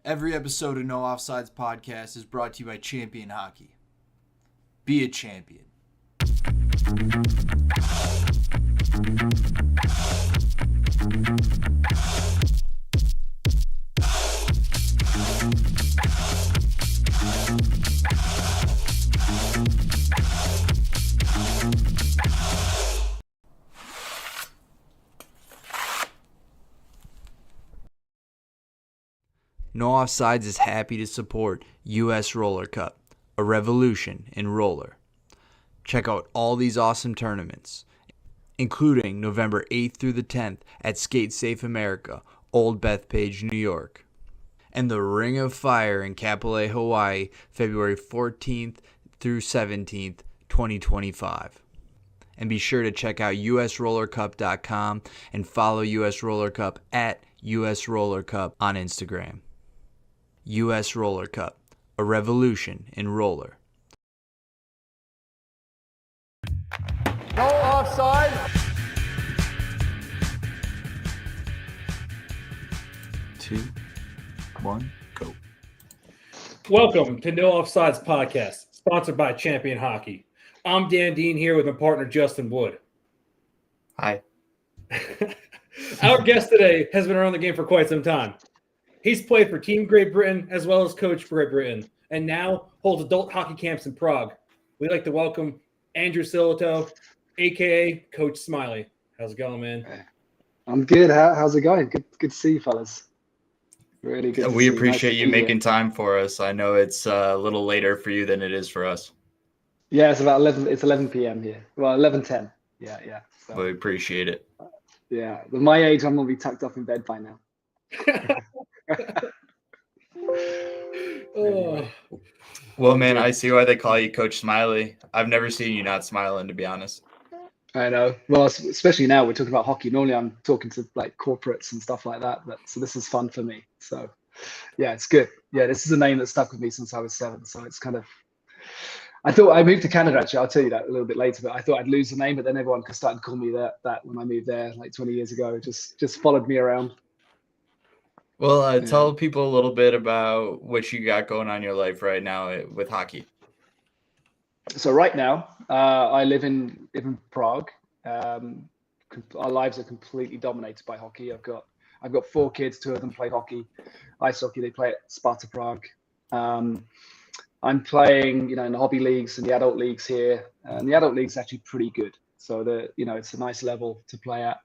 Every episode of No Offsides podcast is brought to you by Champion Hockey. Be a champion. No Offsides is happy to support US Roller Cup, a revolution in roller. Check out all these awesome tournaments, including November 8th through the 10th at Skate Safe America, Old Bethpage, New York, and the Ring of Fire in Kapolei, Hawaii, February 14th through 17th, 2025. And be sure to check out usrollercup.com and follow US Roller Cup at US Roller Cup on Instagram. US Roller Cup, a revolution in roller. No offside. Two, one, go. Welcome to No Offsides podcast, sponsored by Champion Hockey. I'm Dan Dean here with my partner Justin Wood. Hi. Our guest today has been around the game for quite some time. He's played for Team Great Britain as well as coached Great Britain, and now holds adult hockey camps in Prague. We'd like to welcome Andrew Sillitoe, a.k.a. Coach Smilee. How's it going, man? I'm good. How's it going? Good to see you, fellas. Really good. We appreciate you making time for us. I know it's a little later for you than it is for us. Yeah, it's about 11. It's 11 p.m. here. Well, 11:10. Yeah. So, We appreciate it. yeah, at my age, I'm gonna be tucked up in bed by now. Oh. Well, man, I see why they call you Coach Smilee. I've never seen you not smiling, to be honest. I know. Well, especially now we're talking about hockey. Normally, I'm talking to like corporates and stuff like that. But so this is fun for me. So, yeah, it's good. Yeah, this is a name that stuck with me since I was 7. So it's kind of. I thought I moved to Canada. Actually, I'll tell you that a little bit later. But I thought I'd lose the name, but then everyone started calling me that when I moved there, like 20 years ago. It just followed me around. Well, tell people a little bit about what you got going on in your life right now with hockey. So right now, I live in Prague. Our lives are completely dominated by hockey. I've got 4 kids. 2 of them play hockey, ice hockey. They play at Sparta Prague. I'm playing, in the hobby leagues and the adult leagues here. And the adult league's actually pretty good. So it's a nice level to play at.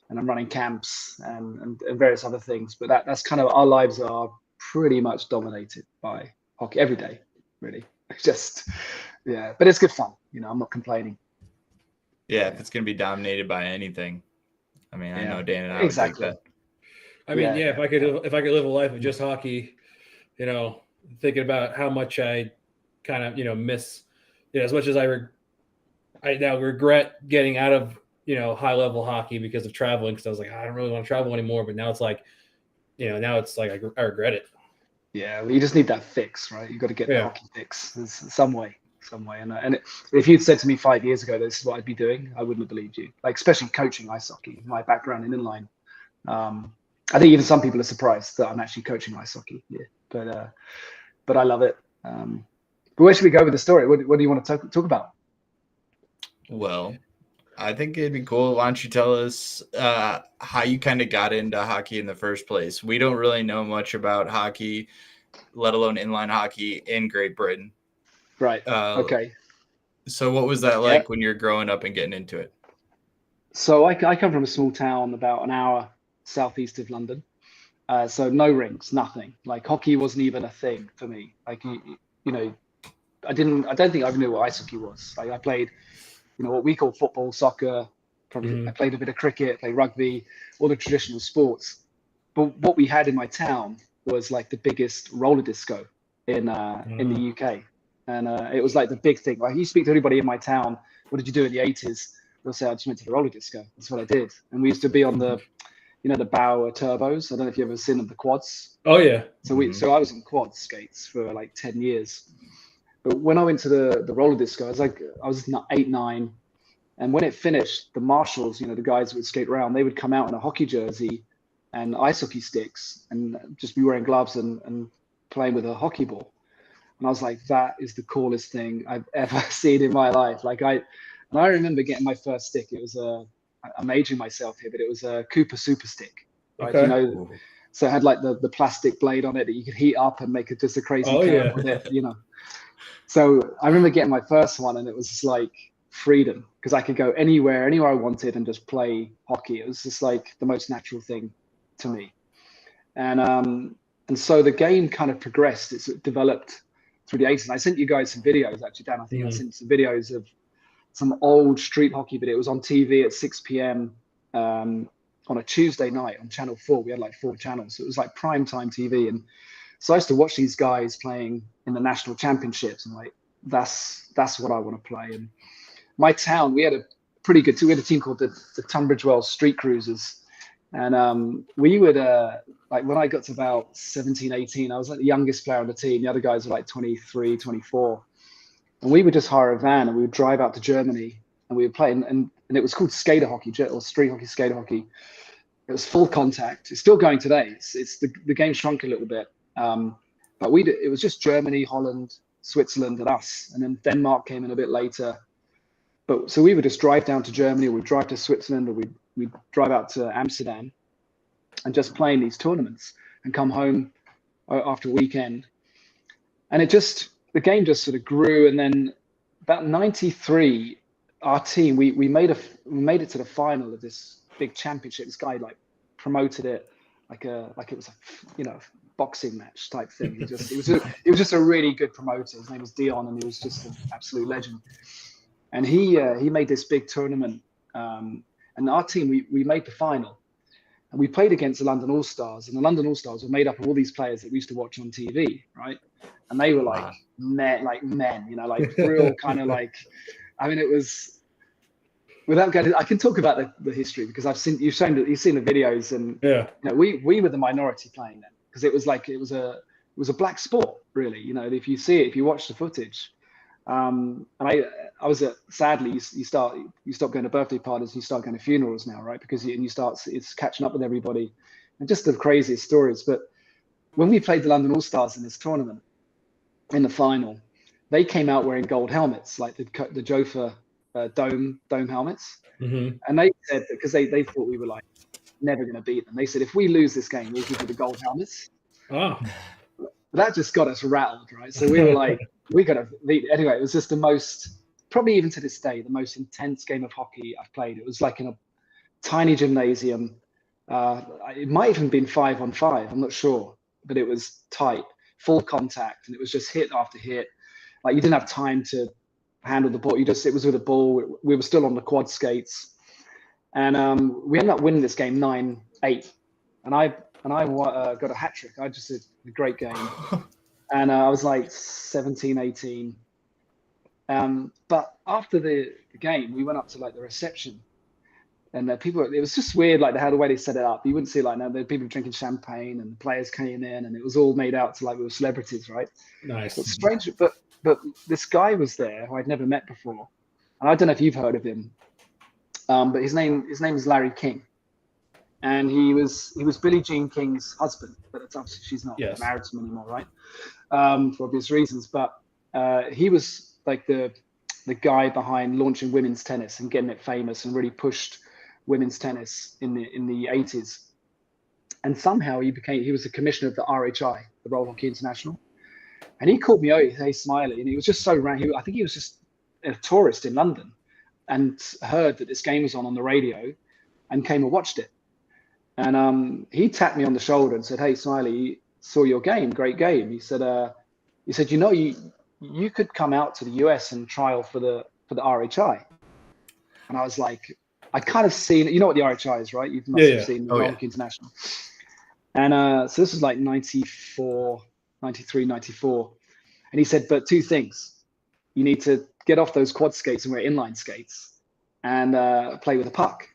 And I'm running camps and various other things. But that's kind of, our lives are pretty much dominated by hockey every day, really. Yeah, but it's good fun. I'm not complaining. Yeah, if it's going to be dominated by anything. I mean, I know Dan and I exactly. would think that. I mean, if I could live a life of just hockey, thinking about how much I kind of, miss, as much as I now regret getting out of, high level hockey because of traveling. Cause I was like, I don't really want to travel anymore. But now it's like, now it's like, I regret it. Yeah. Well, you just need that fix, right? You got to get the hockey fix. There's some way. And if you'd said to me 5 years ago, this is what I'd be doing, I wouldn't have believed you. Like, especially coaching ice hockey, my background in inline. I think even some people are surprised that I'm actually coaching ice hockey. Yeah. But I love it. But where should we go with the story? What do you want to talk about? Well, I think it'd be cool. Why don't you tell us how you kind of got into hockey in the first place? We don't really know much about hockey, let alone inline hockey in Great Britain. Right. Okay. So what was that like when you're growing up and getting into it? So I come from a small town about an hour southeast of London. So no rinks, nothing. Like hockey wasn't even a thing for me. Like, I don't think I knew what ice hockey was. Like I played, what we call football, soccer. Probably I played a bit of cricket, played rugby, all the traditional sports. But what we had in my town was like the biggest roller disco in the UK. And it was like the big thing. Like you speak to anybody in my town, what did you do in the 80s? They'll say, I just went to the roller disco. That's what I did. And we used to be on the, the Bauer turbos. I don't know if you've ever seen the quads. Oh yeah. So I was on quad skates for like 10 years. But when I went to the roller disco, I was 8, 9. And when it finished, the marshals, the guys who would skate around, they would come out in a hockey jersey and ice hockey sticks, and just be wearing gloves and playing with a hockey ball. And I was like, that is the coolest thing I've ever seen in my life. I remember getting my first stick. It was I'm aging myself here, but it was a Cooper Super Stick, right? Okay. So it had like the plastic blade on it that you could heat up and make just a crazy curve with it, So I remember getting my first one, and it was just like freedom, because I could go anywhere I wanted and just play hockey. It was just like the most natural thing to me. And so the game kind of progressed. It's developed through the 80s. I sent you guys some videos, actually, Dan. I think I sent some videos of some old street hockey, but it was on TV at 6 p.m. On a Tuesday night on Channel 4. We had like 4 channels. So it was like prime time TV. And so I used to watch these guys playing in the national championships, and like, that's what I want to play. And my town, we had a pretty good team. We had a team called the Tunbridge Wells Street Cruisers. And we would, like when I got to about 17, 18, I was like the youngest player on the team. The other guys were like 23, 24. And we would just hire a van, and we would drive out to Germany, and we would play. And it was called skater hockey, or street hockey, skater hockey. It was full contact. It's still going today. It's the game shrunk a little bit. But it was just Germany, Holland, Switzerland, and us. And then Denmark came in a bit later. But so we would just drive down to Germany, or we'd drive to Switzerland, or we'd drive out to Amsterdam and just play in these tournaments and come home after a weekend. And the game just sort of grew. And then about 93, our team, we made it to the final of this big championship. This guy like promoted it like it was a boxing match type thing. It was just a really good promoter. His name was Dion, and he was just an absolute legend. And he made this big tournament, and our team we made the final, and we played against the London All Stars. And the London All Stars were made up of all these players that we used to watch on TV, right? And they were like men, like real kind of like. I mean, it was. Without going, I can talk about the history, because you've seen the videos, and we were the minority playing then, because it was a black sport, really. If you watch the footage, and I was sadly you stop going to birthday parties, you start going to funerals now, right? Because it's catching up with everybody, and just the craziest stories. But when we played the London All Stars in this tournament, in the final, they came out wearing gold helmets, like the Jofa dome helmets. And they said, because they thought we were like never going to beat them, they said, if we lose this game, we'll give you the gold helmets. That just got us rattled, right? So we were like, we got to beat. Anyway, it was just the most, probably even to this day, the most intense game of hockey I've played. It was like in a tiny gymnasium. It might have even been 5-on-5, I'm not sure, but it was tight, full contact, and it was just hit after hit. Like, you didn't have time to handle the ball. It was with a ball. We were still on the quad skates, and we ended up winning this game 9-8. And I got a hat trick. I just did a great game, and I was like 17, 18. But after the game, we went up to like the reception, and it was just weird, like the way they set it up. You wouldn't see like now, there were people drinking champagne, and the players came in, and it was all made out to like we were celebrities, right? Nice. It's strange, but this guy was there who I'd never met before, and I don't know if you've heard of him, but his name is Larry King, and he was Billie Jean King's husband, but it's obviously she's not married to him anymore, right? For obvious reasons. But he was like the guy behind launching women's tennis and getting it famous, and really pushed women's tennis in the 80s. And somehow he was the commissioner of the RHI, the Roller Hockey International. And he called me over, hey, Smilee, and he was just so random. I think he was just a tourist in London and heard that this game was on the radio and came and watched it. And he tapped me on the shoulder and said, hey, Smilee, saw your game, great game. He said, you could come out to the US and trial for the RHI. And I was like, I kind of seen it. You know what the RHI is, right? You must have seen the Roller Hockey International. And so this was like 93, 94. And he said, but 2 things. You need to get off those quad skates and wear inline skates and play with a puck.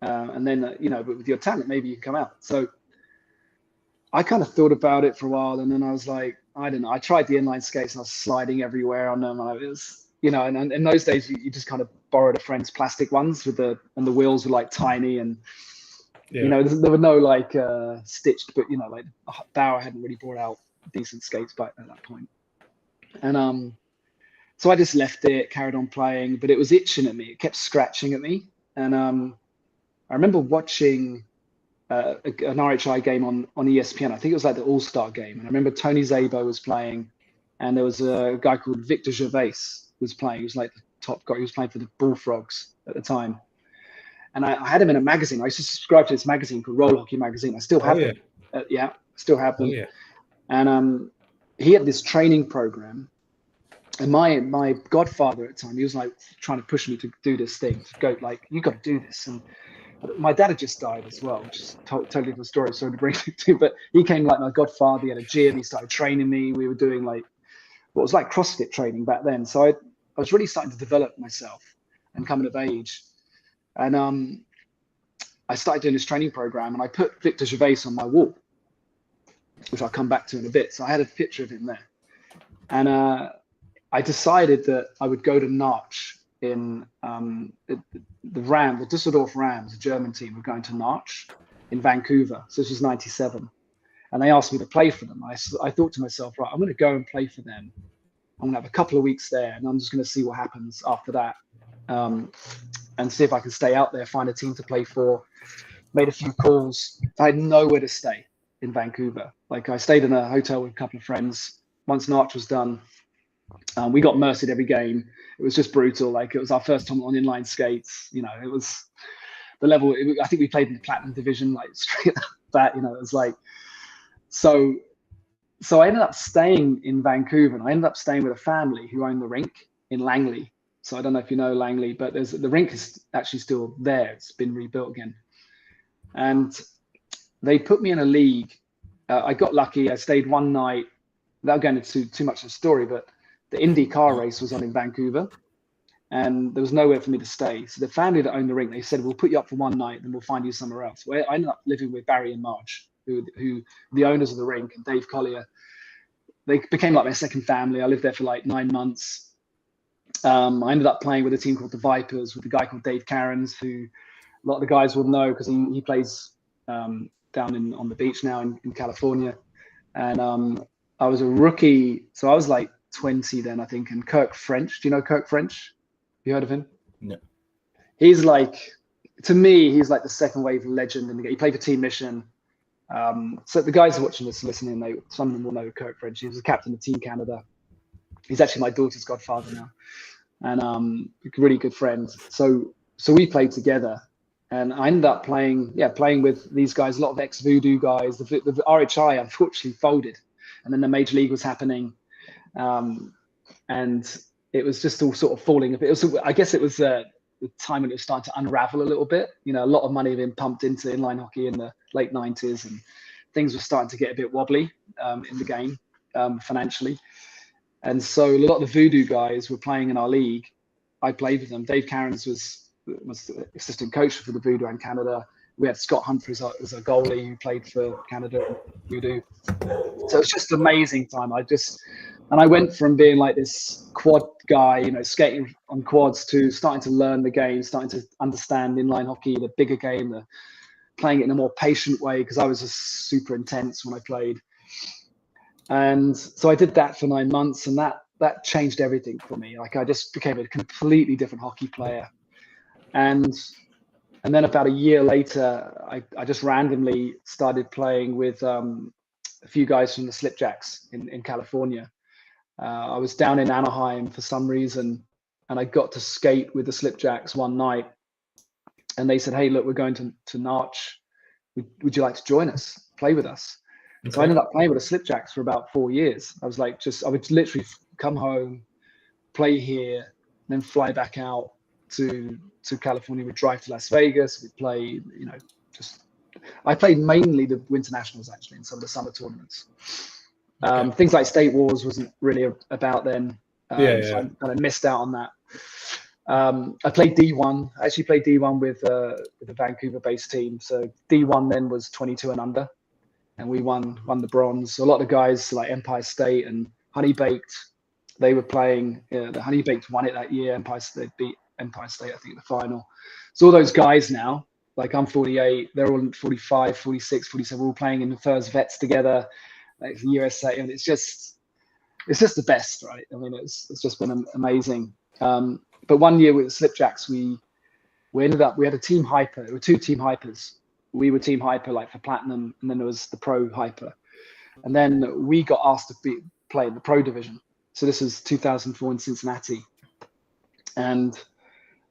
And then, but with your talent, maybe you can come out. So I kind of thought about it for a while. And then I was like, I don't know. I tried the inline skates and I was sliding everywhere on them. And it was, and in those days, you just kind of borrowed a friend's plastic ones and the wheels were like tiny. And You know, there were no like stitched, but you know, like Bauer hadn't really brought out decent skates back at that point. And so I just left it, carried on playing, but it was itching at me. It kept scratching at me. And I remember watching an RHI game on ESPN. I think it was like the All-Star game. And I remember Tony Szabo was playing, and there was a guy called Victor Gervais was playing. He was like the top guy. He was playing for the Bullfrogs at the time. And I had him in a magazine. I used to subscribe to this magazine called Roller Hockey Magazine. I still have them. Still have them. And he had this training program. And my godfather at the time, he was like trying to push me to do this thing, to go like, you got to do this. And my dad had just died as well, which is totally different story. Sorry to bring it to, but he came like my godfather. He had a gym. He started training me. We were doing like what was like CrossFit training back then. So I was really starting to develop myself and coming of age. And I started doing this training program, and I put Victor Gervais on my wall, which I'll come back to in a bit. So I had a picture of him there. And I decided that I would go to Narch in the Düsseldorf Rams, a German team, were going to Narch in Vancouver. So this was 97. And they asked me to play for them. I thought to myself, right, I'm going to go and play for them. I'm going to have a couple of weeks there, and I'm just going to see what happens after that. And see if I can stay out there, find a team to play for. Made a few calls. I had nowhere to stay in Vancouver. Like I stayed in a hotel with a couple of friends. Once Narch was done, we got mercied every game. It was just brutal. Like it was our first time on inline skates. You know, it was the level. I think we played in the platinum division, like straight up that. You know, it was like so. So I ended up staying in Vancouver, and I ended up staying with a family who owned the rink in Langley. So I don't know if you know Langley, but the rink is actually still there. It's been rebuilt again. And they put me in a league. I got lucky. I stayed one night. Without going into too much of the story, but the Indy car race was on in Vancouver, and there was nowhere for me to stay. So the family that owned the rink, they said, we'll put you up for one night, then we'll find you somewhere else. Well, I ended up living with Barry and Marge, who the owners of the rink, and Dave Collier. They became like my second family. I lived there for like 9 months. I ended up playing with a team called the Vipers with a guy called Dave Cairns, who a lot of the guys will know because he plays down on the beach now in California. And I was a rookie, so I was like 20 then, I think. And Kirk French, do you know Kirk French? You heard of him? No. He's like, to me, he's like the second wave legend in the game. He played for Team Mission. So the guys watching this, listening, some of them will know Kirk French. He was the captain of Team Canada. He's actually my daughter's godfather now, and a really good friend. So we played together, and I ended up playing with these guys, a lot of ex-Voodoo guys. The RHI unfortunately folded, and then the Major League was happening, and it was just all sort of falling. I guess it was the time when it was starting to unravel a little bit. You know, a lot of money had been pumped into inline hockey in the late 90s, and things were starting to get a bit wobbly in the game financially. And so a lot of the Voodoo guys were playing in our league. I played with them. Dave Cairns was the assistant coach for the Voodoo and Canada. We had Scott Humphrey as a goalie who played for Canada and Voodoo. So it's just an amazing time. I went from being like this quad guy, you know, skating on quads, to starting to learn the game, starting to understand inline hockey, the bigger game, playing it in a more patient way, because I was just super intense when I played. And so I did that for 9 months, and that changed everything for me. Like I just became a completely different hockey player. And then about a year later, I just randomly started playing with a few guys from the Slipjacks in California. I was down in Anaheim for some reason, and I got to skate with the Slipjacks one night, and they said, "Hey, look, we're going to Narch. Would you like to join us, play with us?" Okay. So I ended up playing with the Slipjacks for about 4 years. I would literally come home, play here, then fly back out to California. We'd drive to Las Vegas. We'd play, you know, I played mainly the Winter Nationals actually in some of the summer tournaments. Things like State Wars wasn't really about then. So I kind of missed out on that. I played D1. I actually played D1 with a Vancouver-based team. So D1 then was 22 and under, and we won the bronze. So a lot of guys like Empire State and Honey Baked, they were playing. The Honey Baked won it that year. Empire State beat Empire State, I think, in the final. So all those guys now, like I'm 48, they're all 45, 46, 47. We're all playing in the first vets together, like the USA, and it's just the best, right? I mean, it's just been amazing. But one year with Slipjacks, we ended up, we had a team hyper. There were 2 team hypers. We were team hyper, like for platinum, and then there was the pro hyper. And then we got asked to play in the pro division. So this was 2004 in Cincinnati, and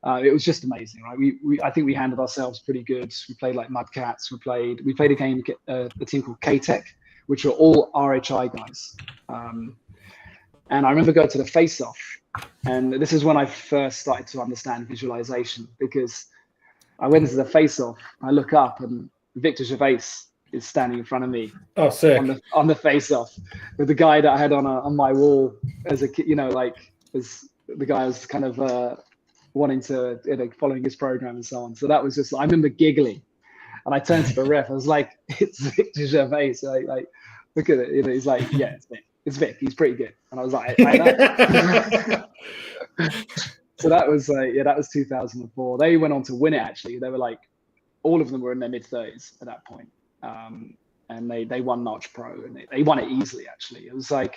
it was just amazing, right? I think we handled ourselves pretty good. We played like Mudcats. We played a game, a team called K-Tech, which were all RHI guys. And I remember going to the face-off, and this is when I first started to understand visualization, because I went into the face-off, I look up, and Victor Gervais is standing in front of me. Oh, sick. On the face-off, with the guy that I had on my wall as a kid, as the guy was kind of wanting to, following his program and so on. So that was just, I remember giggling, and I turned to the ref. I was like, "It's Victor Gervais." Like, look at it. He's like, "Yeah, it's Vic. It's Vic. He's pretty good." And I was like, "I know." So that was that was 2004. They went on to win it. Actually, they were like, all of them were in their mid-30s at that point. And they won March Pro, and they won it easily. Actually, it was like,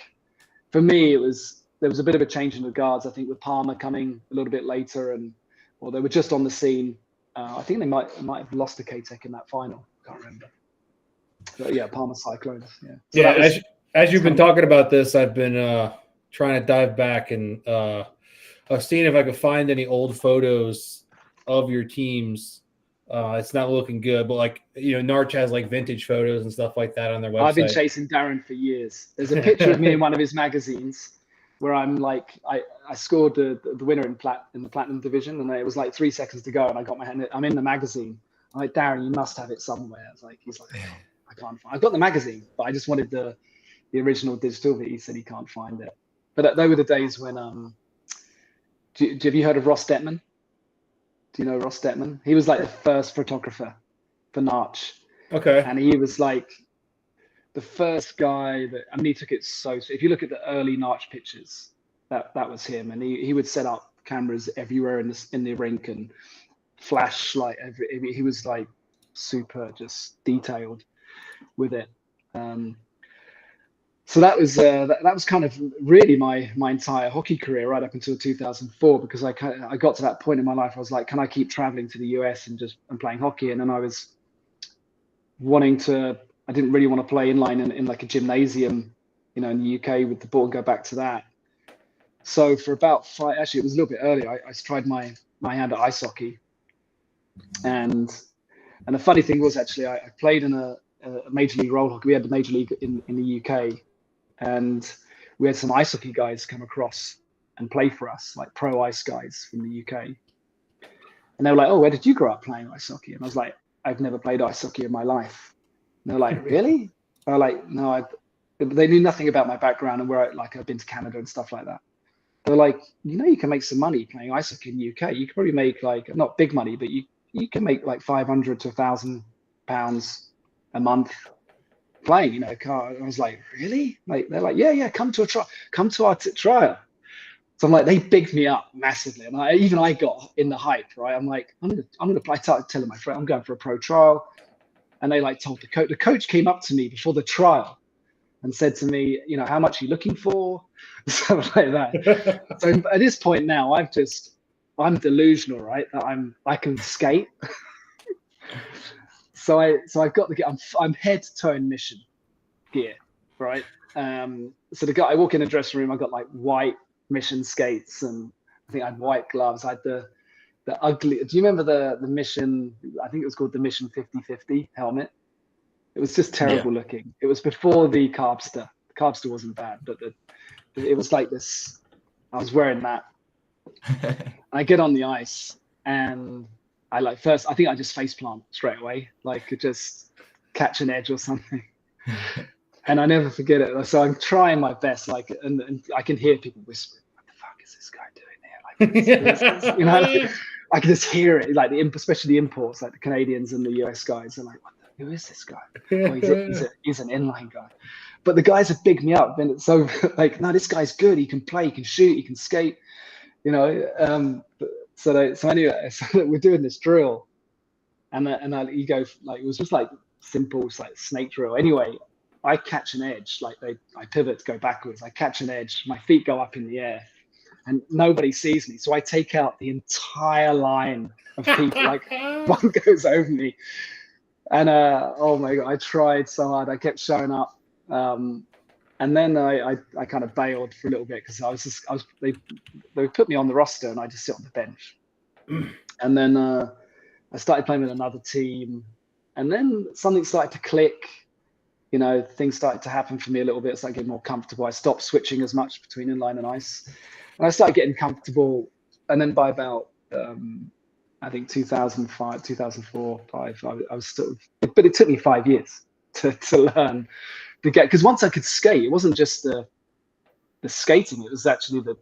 for me, there was a bit of a change in the guards. I think with Palmer coming a little bit later, or they were just on the scene. I think they might have lost to K-Tech in that final. Can't remember. But yeah, Palmer Cyclones. Yeah. So yeah. As you've been talking about this, I've been trying to dive back, and I've seen if I could find any old photos of your teams. It's not looking good, but like, Narch has like vintage photos and stuff like that on their website. I've been chasing Darren for years. There's a picture of me in one of his magazines where I'm like, I scored the winner in the platinum division, and it was like 3 seconds to go, and I got my hand. I'm in the magazine. I'm like, "Darren, you must have it somewhere." He's like, "Oh, I can't find. I've got the magazine, but I just wanted the original digital." But he said he can't find it. But they were the days when have you heard of Ross Detman? Do you know Ross Detman? He was like the first photographer for Narch. Okay. And he was like the first guy that, I mean, he took it so, if you look at the early Narch pictures, that was him. And he would set up cameras everywhere in the rink and flash like he was like super just detailed with it. So that was kind of really my entire hockey career right up until 2004, because I got to that point in my life. I was like, can I keep traveling to the US and playing hockey? And then I was I didn't really want to play inline in like a gymnasium, in the UK with the ball and go back to that. So for about actually it was a little bit earlier, I tried my hand at ice hockey. And the funny thing was, actually, I played in a major league roll hockey. We had the major league in the UK. And we had some ice hockey guys come across and play for us, like pro ice guys from the UK. And they were like, "Oh, where did you grow up playing ice hockey?" And I was like, "I've never played ice hockey in my life." And they're like, "Really?" I was like, "No." They knew nothing about my background and where I've been to Canada and stuff like that. They're like, "You can make some money playing ice hockey in the UK. You could probably make like, not big money, but you can make like 500 to £1,000 a month playing, I was like, "Really?" Like, they're like, yeah, come to our trial. So I'm like, they bigged me up massively, and I got in the hype, right? I'm like, I'm gonna play. Telling my friend I'm going for a pro trial, and they like told the coach. The coach came up to me before the trial and said to me, "How much are you looking for?" Stuff like that. So at this point now, I'm delusional, right? That I can skate. So I've got I'm head to toe in mission gear, right? So I walk in the dressing room, I got like white mission skates, and I think I had white gloves. I had the ugly. Do you remember the mission? I think it was called the Mission 50/50 helmet. It was just terrible looking. It was before the Carbster. The Carbster wasn't bad, but it was like this. I was wearing that. I get on the ice, and I I think I just faceplant straight away, like just catch an edge or something. And I never forget it. So I'm trying my best, and I can hear people whispering, "What the fuck is this guy doing there?" Like, I can just hear it, like especially the imports, like the Canadians and the US guys are like, "Who is this guy?" Oh, he's an inline guy. But the guys have bigged me up, and it's so like, "No, this guy's good. He can play, he can shoot, he can skate." So anyway, so we're doing this drill, you go like, it was just like simple, it's like snake drill. Anyway, I catch an edge, like I pivot to go backwards. I catch an edge, my feet go up in the air, and nobody sees me. So I take out the entire line of people. Like one goes over me, and oh my god, I tried so hard. I kept showing up, and then I kind of bailed for a little bit because they put me on the roster and I just sit on the bench, and then I started playing with another team, and then something started to click. You know, things started to happen for me a little bit. I started getting more comfortable. I stopped switching as much between inline and ice. And I started getting comfortable. And then by about, I think 2005, 2004, 5, I was still, but it took me 5 years to learn to get, because once I could skate, it wasn't just the skating, it was actually the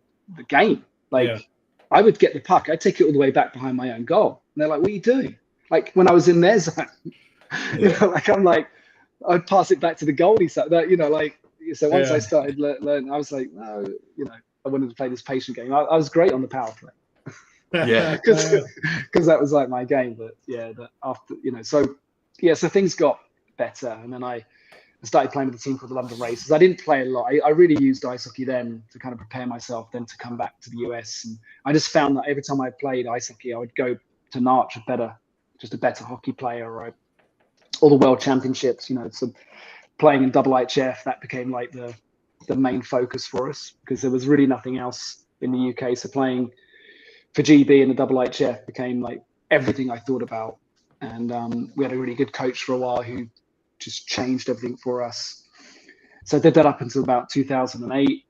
game. Like I would get the puck, I'd take it all the way back behind my own goal. And they're like, what are you doing? Like when I was in their zone, you know, like I'm like, I'd pass it back to the goalie. So that, you know, like, so once I started learning, I was like, no, you know, I wanted to play this patient game. I was great on the power play. Yeah. Because that was like my game. But yeah, after, you know, so things got better. And then I started playing with a team called the London Racers. I didn't play a lot. I really used ice hockey then to kind of prepare myself then to come back to the US. And I just found that every time I played ice hockey, I would go to Narch just a better hockey player, or all the world championships, you know, so playing in double HF, that became like the main focus for us because there was really nothing else in the UK. So playing for GB in the double HF became like everything I thought about. And we had a really good coach for a while who just changed everything for us. So I did that up until about 2008.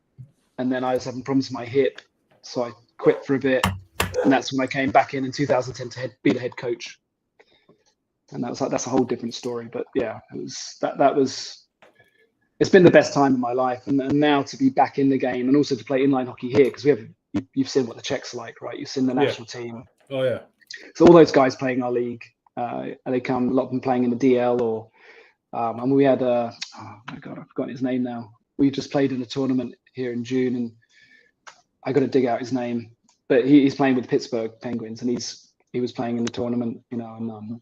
And then I was having problems with my hip. So I quit for a bit. And that's when I came back in 2010 to be the head coach. And that's a whole different story. But yeah, it was it's been the best time of my life. And now to be back in the game and also to play inline hockey here, because you've seen what the Czechs are like, right? You've seen the national team. Oh yeah. So all those guys playing our league, a lot of them playing in the DL or and we had oh my god, I've forgotten his name now. We just played in a tournament here in June, and I got to dig out his name, but he's playing with the Pittsburgh Penguins, and he was playing in the tournament, you know, and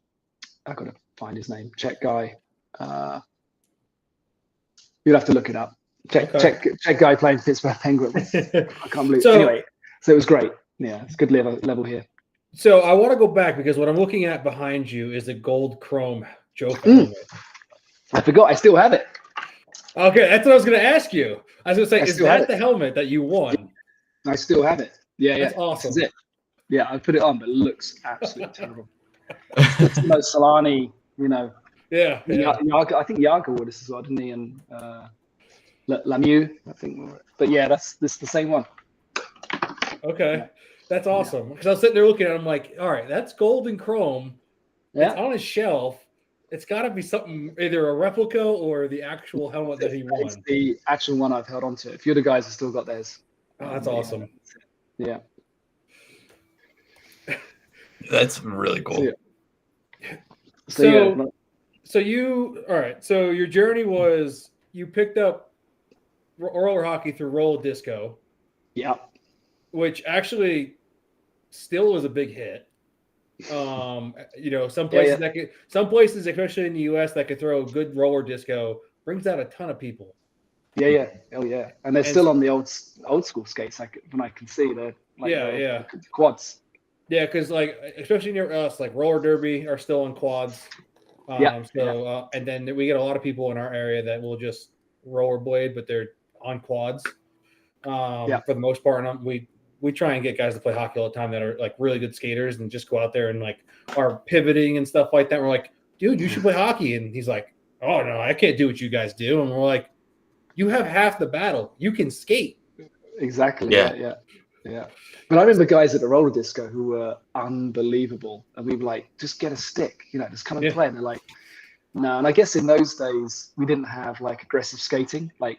I got to find his name. Czech guy. You'd have to look it up. Czech guy playing Pittsburgh Penguins. I can't believe. Anyway, so it was great. Yeah, it's a good level here. So I want to go back because what I'm looking at behind you is a gold chrome Joker helmet. I forgot. I still have it. Okay, that's what I was going to ask you. I was going to say, is that the helmet that you won? I still have it. Yeah, that's awesome. That's it. Yeah, I put it on, but it looks absolutely terrible. It's Solani, you know. Yeah. I think Yaga wore this as well, didn't he? And Lemieux, I think. But yeah, this is the same one. Okay, yeah. That's awesome. Because I was sitting there looking at it, I'm like, all right, that's gold and chrome. Yeah. It's on his shelf. It's got to be something, either a replica or the actual helmet that he won. It's the actual one I've held on to. A few of the guys have still got theirs. Oh, that's awesome. Yeah. That's really cool. So your journey was you picked up roller hockey through roller disco. Yeah. Which actually still was a big hit. You know, some places, especially in the US, that could throw good roller disco brings out a ton of people. Yeah. Oh yeah. And they're still on the old school skates. When I can see they're like quads. Yeah, because like especially near us, like roller derby are still on quads. And then we get a lot of people in our area that will just rollerblade, but they're on quads. For the most part, and we try and get guys to play hockey all the time that are like really good skaters and just go out there and like are pivoting and stuff like that. We're like, dude, you should play hockey, and he's like, oh no, I can't do what you guys do. And we're like, you have half the battle. You can skate. Exactly. Yeah. But I remember guys at the roller disco who were unbelievable, and we were like, just get a stick, you know, just come and play. And they're like, no. And I guess in those days we didn't have like aggressive skating, like,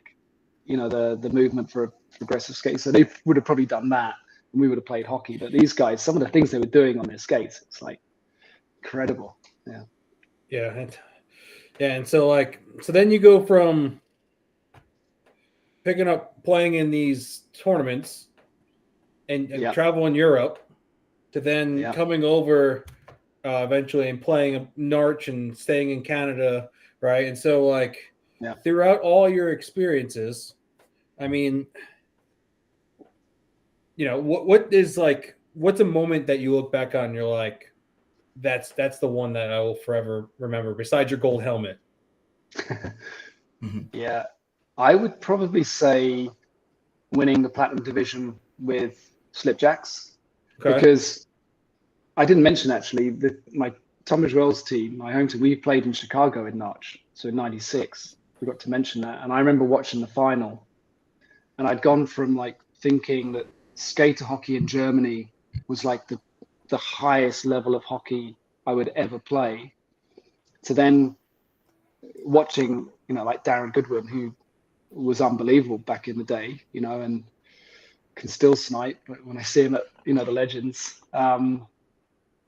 you know, the movement for aggressive skating. So they would have probably done that, and we would have played hockey. But these guys, some of the things they were doing on their skates, it's like incredible. Yeah. And so then you go from picking up playing in these tournaments and travel in Europe to then coming over eventually and playing a Narch and staying in Canada, right? And so, like, Yeah. throughout all your experiences, I mean, you know, what's a moment that you look back on and you're like, that's the one that I will forever remember, besides your gold helmet? Yeah, I would probably say winning the Platinum Division with Slipjacks, Okay. because I didn't mention actually that my Tunbridge Wells team, my home team, we played in Chicago in March, so in '96. Forgot to mention that, and I remember watching the final, and I'd gone from like thinking that skater hockey in Germany was like the highest level of hockey I would ever play, to then watching, you know, like Darren Goodwin, who was unbelievable back in the day, you know, and can still snipe. But when I see him at, you know, the Legends,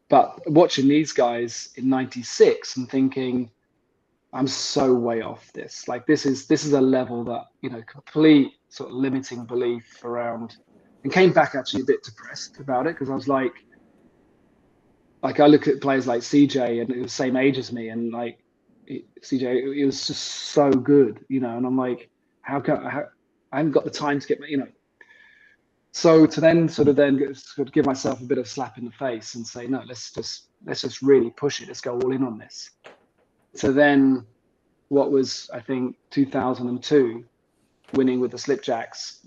but watching these guys in '96 and thinking, I'm so way off this. Like this is a level that, you know, complete sort of limiting belief around, and came back actually a bit depressed about it, because I was like I look at players like CJ, and it was the same age as me, and like CJ, it was just so good, you know, and I'm like, how I haven't got the time to get my, you know. So to then sort of give myself a bit of slap in the face and say, no, let's just really push it. Let's go all in on this. So then what was, I think, 2002, winning with the Slipjacks,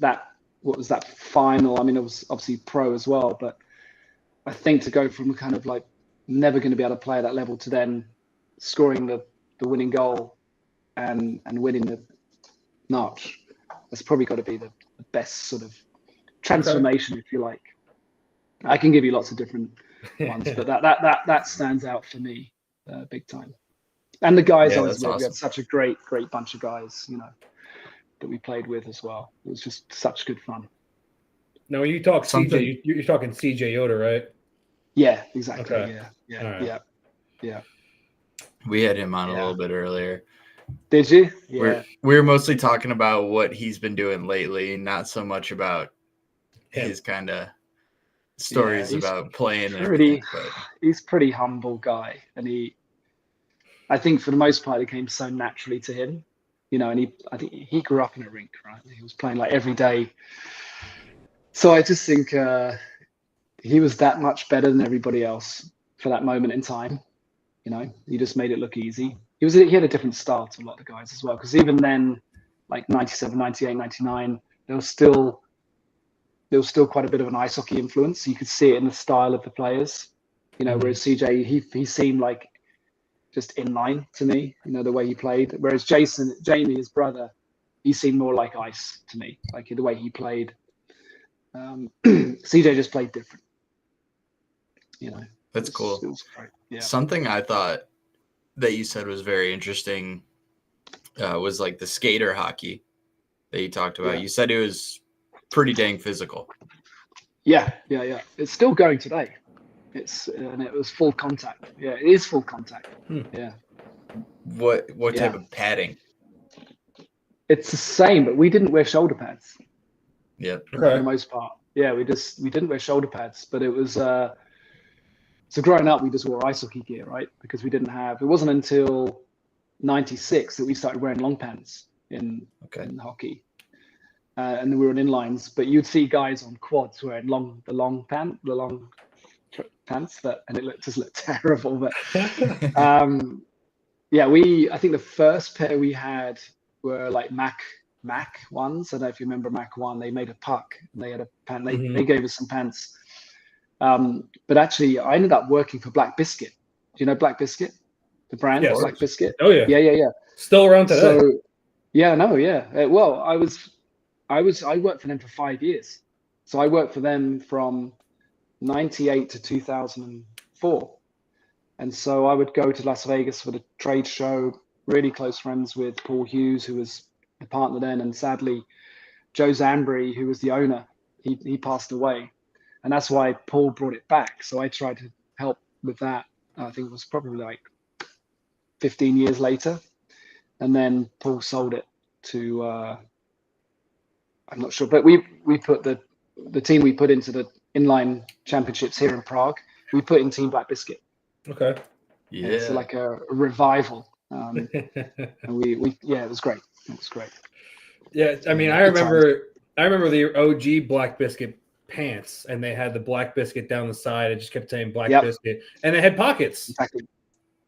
what was that final? I mean, it was obviously pro as well, but I think to go from kind of like never going to be able to play at that level to then scoring the winning goal and winning the Narch, that's probably got to be the best sort of transformation, if you like. I can give you lots of different ones, but that stands out for me big time. And the guys I was with, we had such a great bunch of guys, you know, that we played with as well. It was just such good fun. Now, when you talk CJ, you're talking CJ Yoder, right? Yeah, exactly. Okay. Yeah. We had him on a little bit earlier. Did you? Yeah. We're mostly talking about what he's been doing lately, not so much about his kind of stories about playing and everything. But he's pretty humble guy, and I think for the most part, it came so naturally to him, you know. And I think he grew up in a rink, right? He was playing like every day. So I just think he was that much better than everybody else for that moment in time. You know, he just made it look easy. He had a different style to a lot of the guys as well, because even then, like 97, 98, 99, there was still quite a bit of an ice hockey influence. You could see it in the style of the players, you know. Whereas CJ, he seemed like just in line to me, you know, the way he played. Whereas Jamie, his brother, he seemed more like ice to me, like the way he played. CJ just played different, you know. That's cool. It was great. Yeah. Something I thought that you said was very interesting was like the skater hockey that you talked about. Yeah. You said it was pretty dang physical. Yeah. It's still going today. And it was full contact. Yeah, it is full contact. Yeah. What type of padding? It's the same, but we didn't wear shoulder pads. Yep. For the most part. Yeah, we didn't wear shoulder pads, but it was so growing up we just wore ice hockey gear, right? Because it wasn't until '96 that we started wearing long pants in hockey. And we were on inlines, but you'd see guys on quads wearing the long pants, and it just looked terrible. But I think the first pair we had were like Mac ones. I don't know if you remember Mac 1. They made a puck. They had a pant. They gave us some pants. But actually, I ended up working for Black Biscuit. Do you know Black Biscuit? The brand, Black Biscuit. Oh yeah. Yeah. Still around today. So, well, I worked for them for 5 years. So I worked for them from '98 to 2004. And so I would go to Las Vegas for the trade show, really close friends with Paul Hughes, who was the partner then. And sadly, Joe Zambri, who was the owner, he passed away. And that's why Paul brought it back. So I tried to help with that. I think it was probably like 15 years later. And then Paul sold it to, I'm not sure, but we put the team we put into the inline championships here in Prague, we put in Team Black Biscuit. Okay. Yeah. So like a revival. And we it was great. It was great. Yeah, I mean, I remember the OG Black Biscuit pants, and they had the Black Biscuit down the side. It just kept saying Black Biscuit, and they had pockets. Exactly.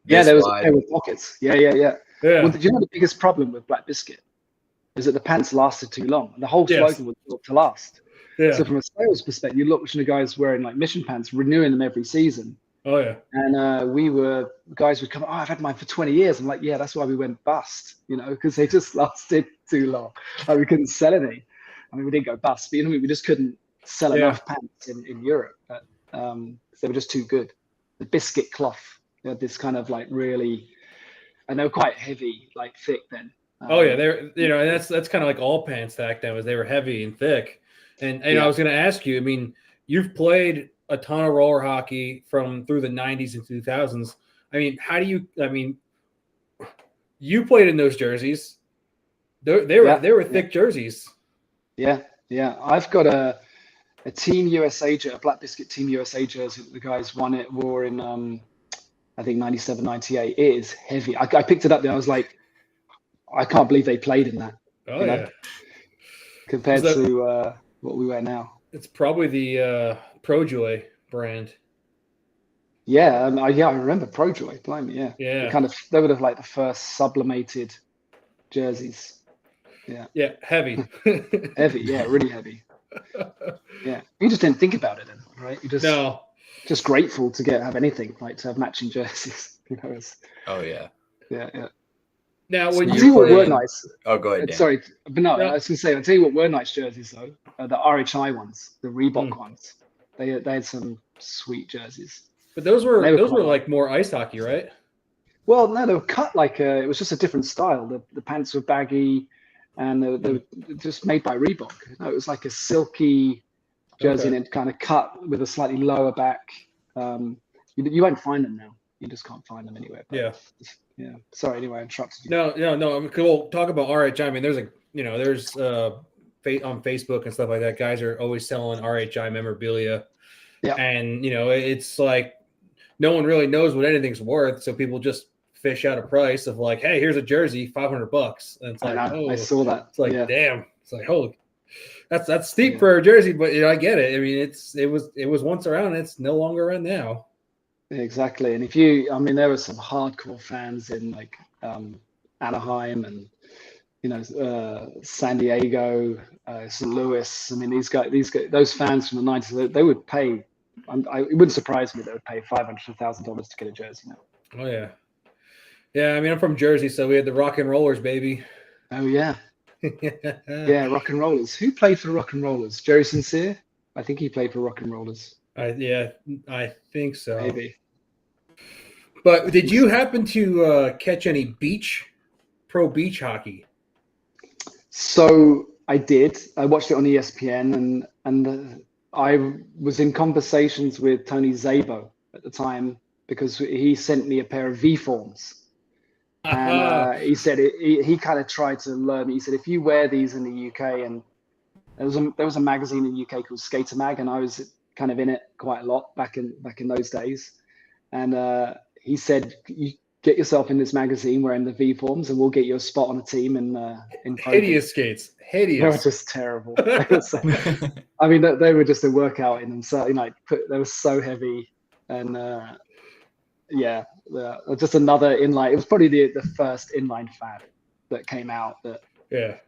Yeah, there was a pair with pockets. Yeah. Yeah. Well, do you know the biggest problem with Black Biscuit is that the pants lasted too long. The whole slogan was built to last. Yeah. So from a sales perspective, you look watching the guys wearing like mission pants, renewing them every season. Oh yeah. And guys would come, I've had mine for 20 years. I'm like, yeah, that's why we went bust, because they just lasted too long. Like we couldn't sell any. I mean, we didn't go bust, but we just couldn't sell enough pants in Europe. But, they were just too good. The biscuit cloth, they had this kind of like really, and they were quite heavy, like thick then. They're and that's kind of like all pants back then, was they were heavy and thick. And I was going to ask you, I mean, you've played a ton of roller hockey through the 90s and 2000s. I mean, you played in those jerseys. They were thick jerseys. Yeah. I've got a Team USA jersey, a Black Biscuit Team USA jersey. The guys wore in I think 97, 98. It is heavy. I picked it up there. I was like, I can't believe they played in that. Oh yeah. Compared to what we wear now. It's probably the ProJoy brand. Yeah, I remember ProJoy. Blimey, yeah. Yeah. They were like the first sublimated jerseys. Yeah. Yeah, heavy. Heavy, yeah, really heavy. Yeah, you just didn't think about it then, right? You just grateful to have anything, like to have matching jerseys. Oh yeah. Yeah. Now, when I'll tell you what were nice. Oh, go ahead. Dan. Sorry, but no, I was going to say, I'll tell you what were nice jerseys though. The RHI ones, the Reebok ones. They had some sweet jerseys. But those were like more ice hockey, right? Well, no, they were cut like it was just a different style. The pants were baggy, and they were just made by Reebok. No, it was like a silky jersey, and it kind of cut with a slightly lower back. You won't find them now. You just can't find them anywhere. But, yeah. Sorry. Anyway, I interrupted you. No. We'll talk about RHI. I mean, there's on Facebook and stuff like that. Guys are always selling RHI memorabilia. Yeah. And it's like no one really knows what anything's worth, so people just fish out a price of like, hey, here's a jersey, $500. And it's like, I saw that. It's like, damn. It's like, holy, that's steep for a jersey, but I get it. I mean, it was once around, it's no longer around now. Exactly. And there were some hardcore fans in like Anaheim and San Diego, St. Louis. I mean, these guys, those fans from the 90s, they would pay. It wouldn't surprise me they would pay $500 to $1,000 to get a jersey now. Oh yeah. I mean, I'm from Jersey, so we had the Rock and Rollers, baby. Oh yeah. Yeah, Rock and Rollers. Who played for the Rock and Rollers? Jerry Sincere? I think he played for Rock and Rollers. I think so. Maybe. But did you happen to catch any pro beach hockey? So I did. I watched it on ESPN, and I was in conversations with Tony Szabo at the time because he sent me a pair of V-forms. And he said he kind of tried to learn. He said, if you wear these in the UK, and there was a magazine in the UK called Skater Mag, and I was kind of in it quite a lot back in those days. And he said, you get yourself in this magazine wearing the V-forms, and we'll get you a spot on a team in hideous skates. Hideous. They were just terrible. I mean, they were just a workout in themselves. They were so heavy, and just another inline. It was probably the first inline fad that came out. And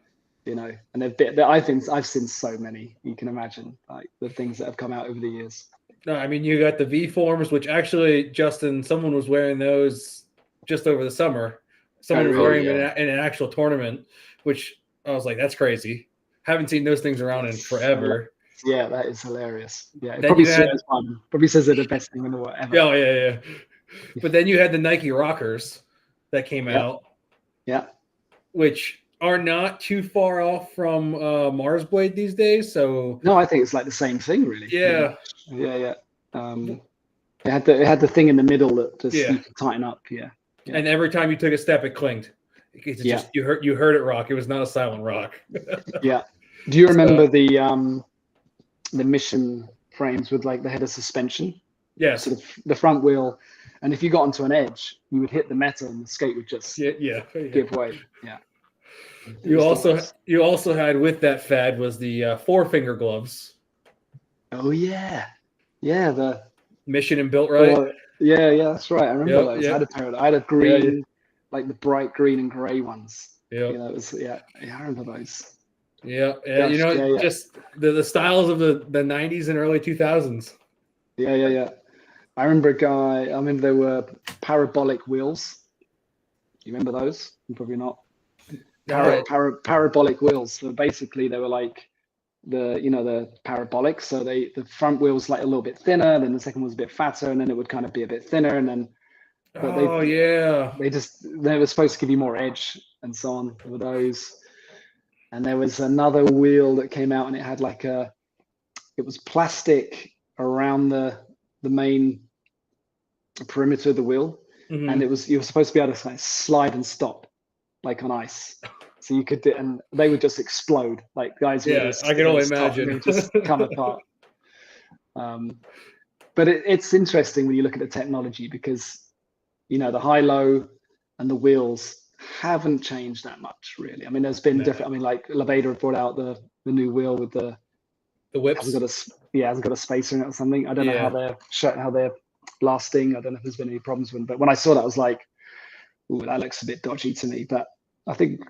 I've seen so many. You can imagine like the things that have come out over the years. No, I mean, you got the V-forms, which actually, Justin, someone was wearing those just over the summer. Someone was wearing them in an actual tournament, which I was like, that's crazy. Haven't seen those things around in forever. Yeah, that is hilarious. Yeah, it probably says they're the best thing in the world ever. Oh, yeah. But then you had the Nike Rockers that came out. Yeah. Which are not too far off from Mars Blade these days. So no, I think it's like the same thing, really. Yeah. It had the thing in the middle that just you could tighten up. Yeah. And every time you took a step, it clinged. It's just you heard it rock. It was not a silent rock. Yeah. Do you remember the Mission frames with like the header suspension? Yes. So the front wheel, And if you got onto an edge, you would hit the metal and the skate would just Yeah. give way. Yeah. You also had with that fad was the 4-finger gloves. Oh yeah. Yeah, the Mission and Built Right. yeah, that's right. I remember those. Yep. I had a pair of I had a green, Yeah. like the bright green and gray ones. Yeah. You know, it was I remember those. Yeah. Gosh, You know, yeah. just the styles of the 90s and early 2000s. Yeah. I remember there were parabolic wheels. You remember those? Probably not. Parabolic wheels. So basically they were like the parabolic. So the front wheel was like a little bit thinner, then the second one was a bit fatter, and then it would kind of be a bit thinner, and then They were supposed to give you more edge and so on with those. And there was another wheel that came out and it had it was plastic around the main perimeter of the wheel. Mm-hmm. And you were supposed to be able to like slide and stop like on ice. So you could and they would just explode. Like guys would I can only imagine. They would just come apart. But it's interesting when you look at the technology because the high-low and the wheels haven't changed that much, really. I mean, there's been different. I mean, like Levada brought out the new wheel with the whips. Hasn't got a spacer in it or something. I don't know how they're lasting. I don't know if there's been any problems with them. But when I saw that, I was like, "Ooh, that looks a bit dodgy to me." But I think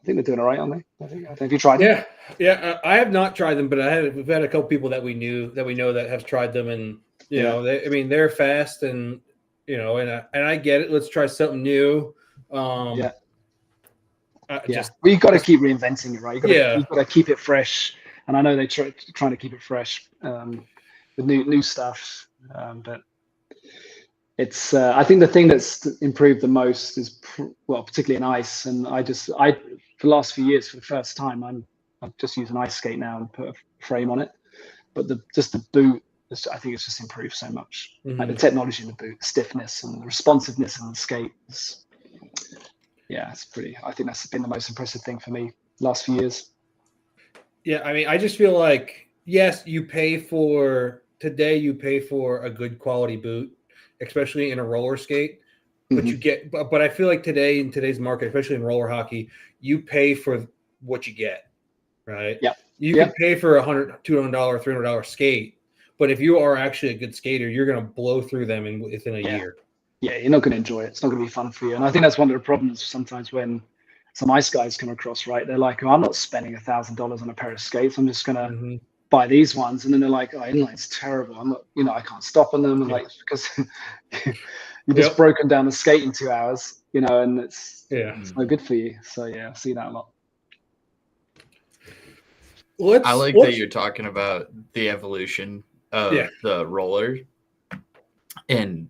they're doing all right, aren't they? Have you tried them? Yeah. I have not tried them, but we've had a couple people that we know that have tried them, and you know, they're fast and. And I get it. Let's try something new. Well, you got to keep reinventing it, right? You've got to keep it fresh. And I know they're trying to keep it fresh with new stuff. But it's I think the thing that's improved the most is particularly in ice. And for the last few years, for the first time, I've just used an ice skate now and put a frame on it. But the boot. I think it's just improved so much. Mm-hmm. Like the technology in the boot, the stiffness and the responsiveness in the skate. It's pretty. I think that's been the most impressive thing for me last few years. Yeah, I mean, I just feel like yes, you pay for a good quality boot, especially in a roller skate. But you get, but I feel like today in today's market, especially in roller hockey, you pay for what you get, right? Yeah, you can pay for $100, $200, $300 skate. But if you are actually a good skater, you're going to blow through them within a year. Yeah, you're not going to enjoy it. It's not going to be fun for you. And I think that's one of the problems sometimes when some ice guys come across, right? They're like, I'm not spending $1,000 on a pair of skates. I'm just going to buy these ones. And then they're like, inline's terrible. I'm not, I can't stop on them. And like, because you're just broken down the skate in 2 hours, and it's no good for you. So I see that a lot. I like that you're talking about the evolution of the roller. And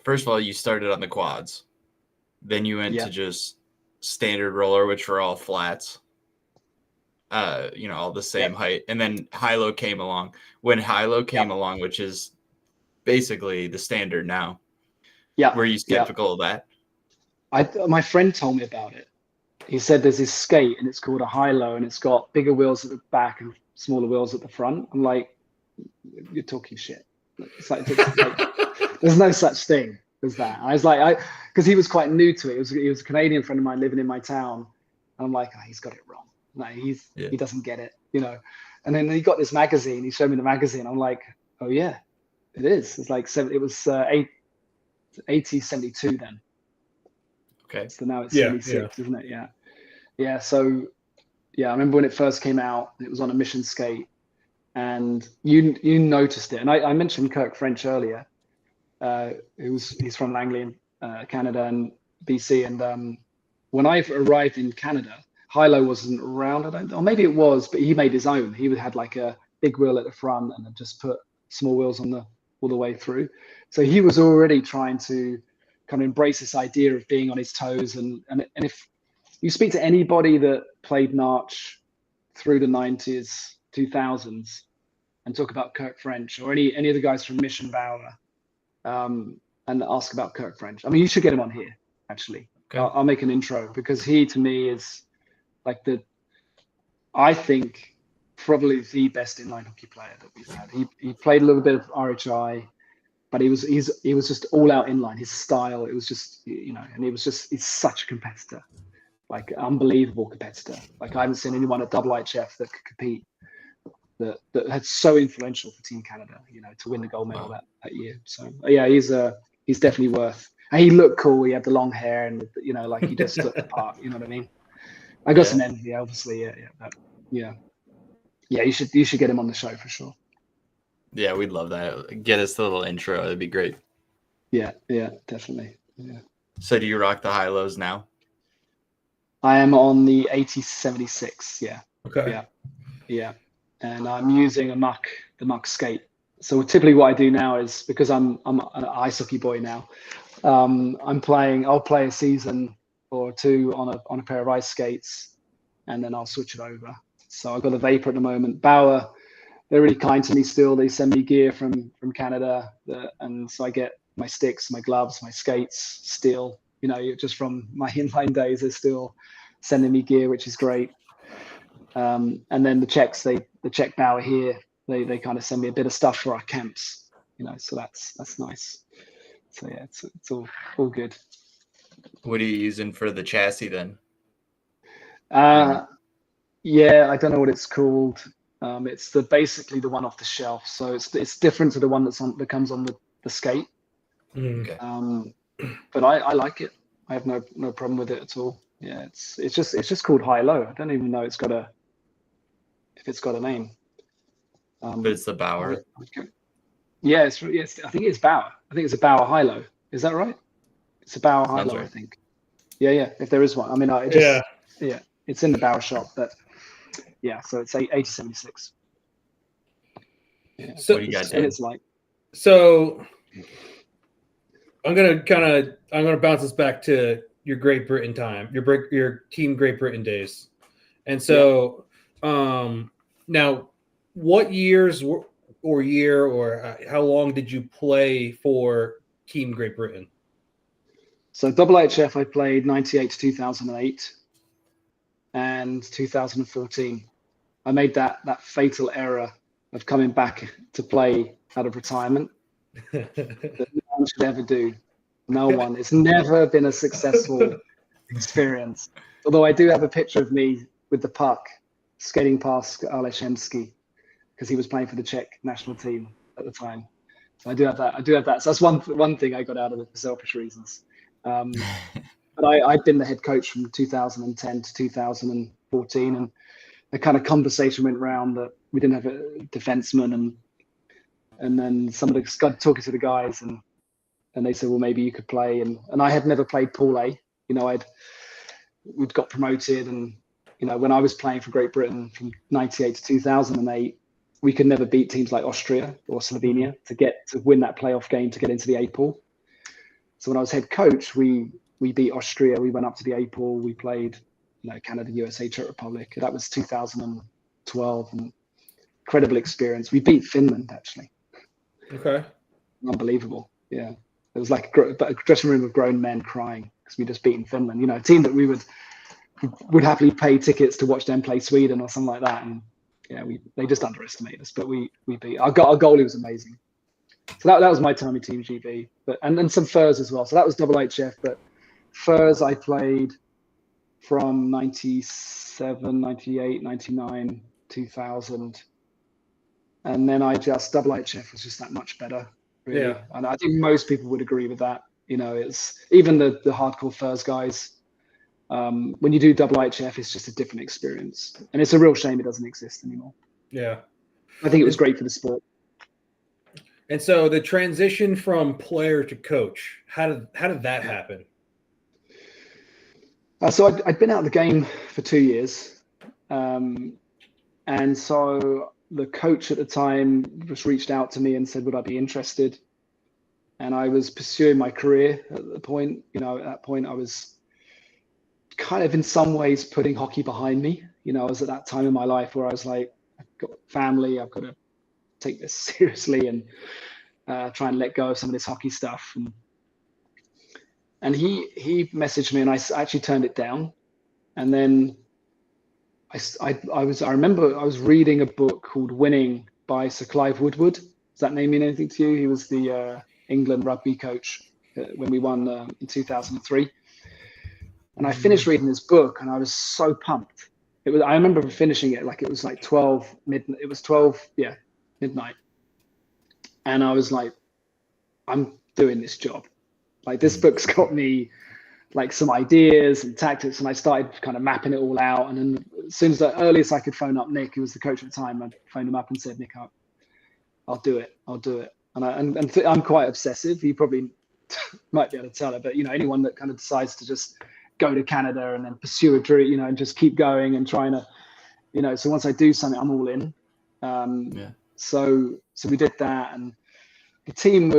first of all, you started on the quads. Then you went to just standard roller, which were all flats. All the same height. And then high-low came along. When high-low came along, which is basically the standard now. Yeah. Were you skeptical of that? My friend told me about it. He said there's this skate and it's called a high-low and it's got bigger wheels at the back and smaller wheels at the front. I'm like, you're talking shit. It's like there's no such thing as that. I was like, because he was quite new to it. He was a Canadian friend of mine living in my town. And I'm like, he's got it wrong. No, he doesn't get it, And then he got this magazine. He showed me the magazine. I'm like, oh yeah, it is. It's like it was 72 then. Okay. So now it's 76, isn't it? Yeah. So I remember when it first came out. It was on a mission skate, and you noticed it. And I mentioned Kirk French earlier. He's from Langley, Canada and BC. And when I arrived in Canada, high-low wasn't around. Or maybe it was, but he made his own. He had like a big wheel at the front and then just put small wheels all the way through. So he was already trying to kind of embrace this idea of being on his toes. And if you speak to anybody that played Narch through the 90s, 2000s, and talk about Kirk French or any of the guys from Mission Bauer, and ask about Kirk French. I mean, you should get him on here, actually. Okay. I'll make an intro because he, to me, is like I think, probably the best inline hockey player that we've had. He played a little bit of RHI. but he was just all out inline. His style, it was just, and he's such a competitor, like unbelievable competitor. Like I haven't seen anyone at IHF that could compete that had so influential for Team Canada, to win the gold medal that year. So yeah, he's definitely worth. And he looked cool. He had the long hair, and like he just looked the part. You know what I mean? I got some envy, obviously. Yeah. You should get him on the show for sure. Yeah, we'd love that. Get us the little intro. That'd be great. Yeah, definitely. Yeah. So do you rock the high lows now? I am on the 8076. Yeah. Okay. Yeah. And I'm using the muck skate. So typically what I do now is, because I'm an ice hockey boy now, I'll play a season or two on a pair of ice skates, and then I'll switch it over. So I've got a Vapor at the moment. Bauer, they're really kind to me still. They send me gear from Canada, and so I get my sticks, my gloves, my skates still. Just from my inline days, they're still sending me gear, which is great. And then the Czechs, the Czech Bauer here, they kind of send me a bit of stuff for our camps. So that's nice. So yeah, it's all good. What are you using for the chassis then? Yeah, I don't know what it's called. It's basically the one off the shelf. So it's different to the one that comes on the skate. Okay. But I like it. I have no problem with it at all. Yeah, it's just called high low. I don't even know if it's got a name. But it's the Bauer. Yeah, I think it's Bauer. I think it's a Bauer high low. Is that right? It's a Bauer high low, right. I think. Yeah. If there is one, I mean, yeah, it's in the Bauer shop, but yeah. So it's 8076. Yeah. So what do you got, and it's like. So I'm gonna bounce us back to your Great Britain time, your Team Great Britain days, and so now, what years or year or how long did you play for Team Great Britain? So IHF, I played 98 to 2008 and 2014. I made that fatal error of coming back to play out of retirement that no one should ever do. No one. It's never been a successful experience. Although I do have a picture of me with the puck skating past Aleszemski because he was playing for the Czech national team at the time. So I do have that. So that's one thing I got out of it for selfish reasons. But I'd been the head coach from 2010 to 2014, and the kind of conversation went around that we didn't have a defenseman, and then somebody got talking to the guys, and they said, well, maybe you could play, and I had never played Pool A. We'd got promoted, and when I was playing for Great Britain from 98 to 2008, we could never beat teams like Austria or Slovenia to win that playoff game to get into the A pool. So when I was head coach, we beat Austria. We went up to the A pool. We played, Canada, USA, Czech Republic. That was 2012, and incredible experience. We beat Finland actually. Okay. Unbelievable. Yeah, it was like a dressing room of grown men crying because we just beaten Finland. A team that we would happily pay tickets to watch them play Sweden or something like that. And yeah, they just underestimated us, but we beat. Our goalie was amazing. So that was my time in Team GB, and some Furs as well. So that was IHF, but Furs I played from 97, 98, 99, 2000. And then IHF was just that much better, really. Yeah. And I think most people would agree with that. It's even the hardcore Furs guys. When you do IHF, it's just a different experience. And it's a real shame it doesn't exist anymore. Yeah. I think it was great for the sport. And so the transition from player to coach, how did that happen? So I'd been out of the game for 2 years. And so the coach at the time just reached out to me and said, would I be interested? And I was pursuing my career at the point. At that point, I was kind of in some ways putting hockey behind me. I was at that time in my life where I was like, I've got family, I've got to take this seriously and try and let go of some of this hockey stuff. And he messaged me, and I actually turned it down. And then I remember I was reading a book called Winning by Sir Clive Woodward. Does that name mean anything to you? He was the England rugby coach when we won in 2003. And I finished reading this book, and I was so pumped. I remember finishing it like it was like 12 midnight. It was 12, midnight. And I was like, I'm doing this job. Like, this book's got me like some ideas and tactics, and I started kind of mapping it all out. And then as soon as the earliest I could phone up Nick, who was the coach at the time, I phoned him up and said, Nick, I'll do it. And I'm quite obsessive. You probably might be able to tell it, but anyone that kind of decides to just go to Canada and then pursue a dream, and just keep going and trying to, so once I do something, I'm all in. So we did that, and the team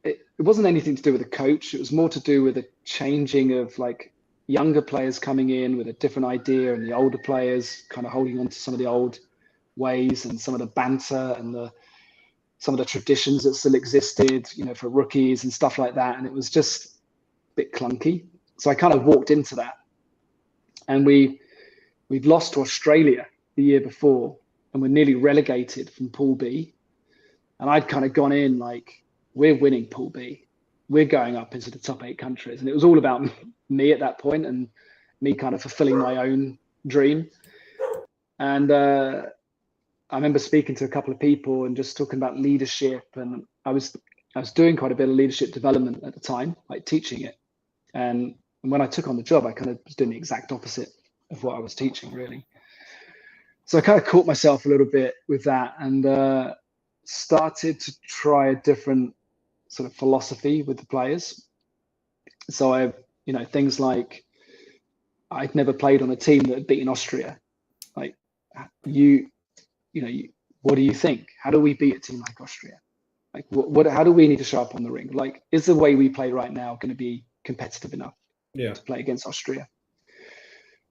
it wasn't anything to do with the coach. It was more to do with the changing of like younger players coming in with a different idea, and the older players kind of holding on to some of the old ways and some of the banter and some of the traditions that still existed, for rookies and stuff like that. And it was just a bit clunky. So I kind of walked into that, and we'd lost to Australia the year before, and we're nearly relegated from Pool B. And I'd kind of gone in like, we're winning Pool B. We're going up into the top 8 countries. And it was all about me at that point, and me kind of fulfilling my own dream. And I remember speaking to a couple of people and just talking about leadership. And I was doing quite a bit of leadership development at the time, like teaching it. And when I took on the job, I kind of was doing the exact opposite of what I was teaching, really. So I kind of caught myself a little bit with that, and started to try a different sort of philosophy with the players. So things like, I'd never played on a team that had beaten Austria. Like, what do you think? How do we beat a team like Austria? Like, how do we need to show up on the ring? Like, is the way we play right now going to be competitive enough to play against Austria?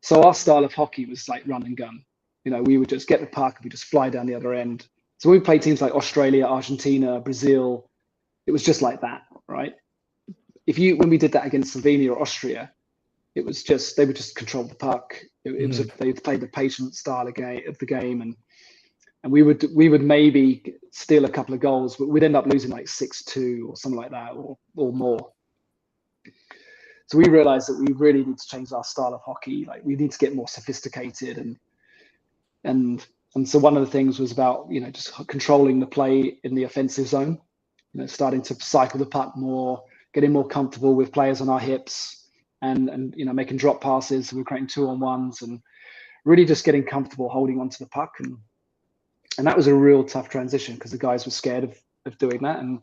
So our style of hockey was like run and gun. We would just get the puck and we just fly down the other end. So when we played teams like Australia, Argentina, Brazil, it was just like that, right? When we did that against Slovenia or Austria, it was just, they would just control the puck. They played the patient style of the game, and we would maybe steal a couple of goals, but we'd end up losing like 6-2 or something like that, or more. So we realized that we really need to change our style of hockey. Like, we need to get more sophisticated, and so one of the things was about, just controlling the play in the offensive zone, starting to cycle the puck more, getting more comfortable with players on our hips, and making drop passes. So we're creating 2-on-1s, and really just getting comfortable holding onto the puck. And that was a real tough transition, because the guys were scared of doing that, and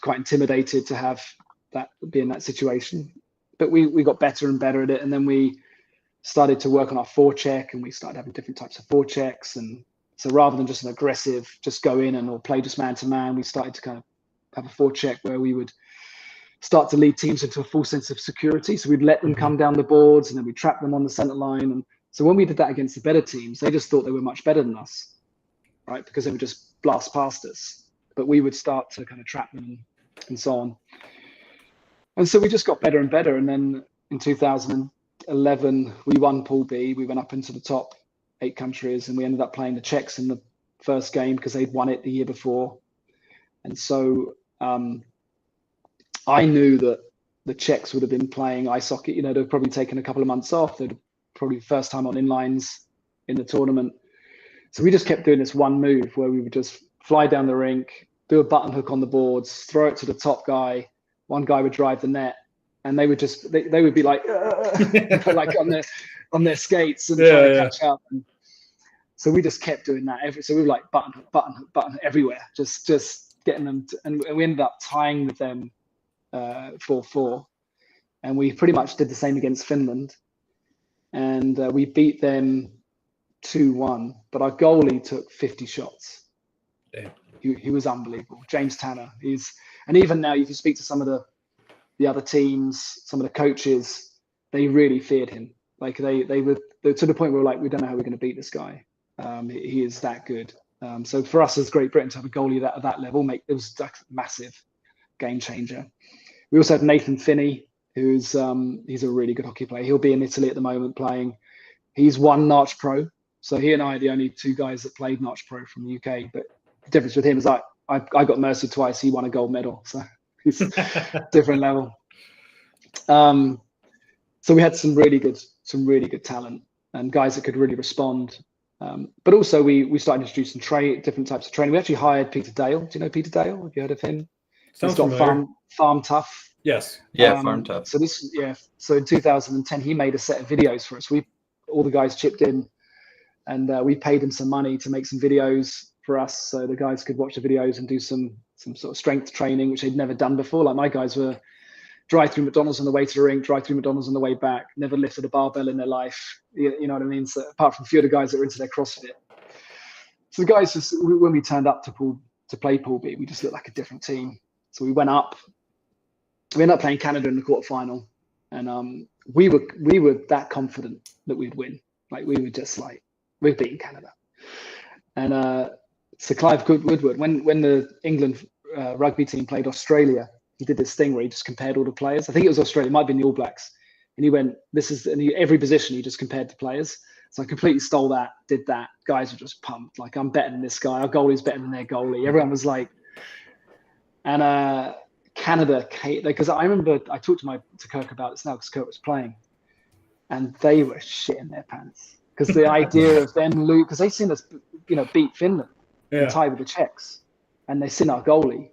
quite intimidated to have that, be in that situation. But we got better and better at it. And then we started to work on our forecheck, and we started having different types of forechecks. And so rather than just an aggressive, just go in or play just man to man, we started to kind of have a forecheck where we would start to lead teams into a full sense of security. So we'd let them come down the boards, and then we'd trap them on the center line. And so when we did that against the better teams, they just thought they were much better than us, right? Because they would just blast past us. But we would start to kind of trap them and so on. And so we just got better and better. And then in 2011, we won Pool B. We went up into the top 8 countries, and we ended up playing the Czechs in the first game because they'd won it the year before. And so I knew that the Czechs would have been playing ice hockey. They'd probably taken a couple of months off. They'd probably first time on inlines in the tournament. So we just kept doing this one move where we would just fly down the rink, do a button hook on the boards, throw it to the top guy. One guy would drive the net, and they would just they would be like like on their skates and trying to catch up. And so we just kept doing that. So we were like button everywhere, just getting them and we ended up tying with them 4-4, and we pretty much did the same against Finland, and we beat them 2-1. But our goalie took 50 shots. Damn. He was unbelievable. James Tanner. And even now, if you speak to some of the other teams, some of the coaches, they really feared him. Like they were to the point where we're like, we don't know how we're going to beat this guy. He is that good. So for us as Great Britain to have a goalie at that level, it was a massive game changer. We also had Nathan Finney, who's he's a really good hockey player. He'll be in Italy at the moment playing. He's won Narch Pro. So he and I are the only 2 guys that played Narch Pro from the UK. But the difference with him is like I got mercy twice. He won a gold medal, so it's different level. So we had some really good talent and guys that could really respond. But also we started introducing different types of training. We actually hired Peter Dale. Do you know Peter Dale? Have you heard of him? Sounds He's got familiar. Farm Tough. Yes. Yeah, Farm Tough. So in 2010 he made a set of videos for us. All the guys chipped in, and we paid him some money to make some videos for us, so the guys could watch the videos and do some sort of strength training, which they'd never done before. Like my guys were drive through McDonald's on the way to the rink, drive through McDonald's on the way back, never lifted a barbell in their life. You know what I mean? So apart from a few of the guys that were into their CrossFit. So the guys just, when we turned up to play Pool B, we just looked like a different team. So we ended up playing Canada in the quarterfinal, and we were that confident that we'd win. Like we were just like, we're beating Canada. And so Clive Woodward, when the England rugby team played Australia, he did this thing where he just compared all the players. I think it was Australia, it might have been the All Blacks. And he went, every position he just compared the players. So I completely stole that, did that. Guys were just pumped. Like, I'm better than this guy. Our goalie's better than their goalie. Everyone was like, and Canada, because I remember I talked to Kirk about this now because Kirk was playing, and they were shitting their pants. Because the idea of them because they seen us, beat Finland and tie with the Czechs, and they seen our goalie.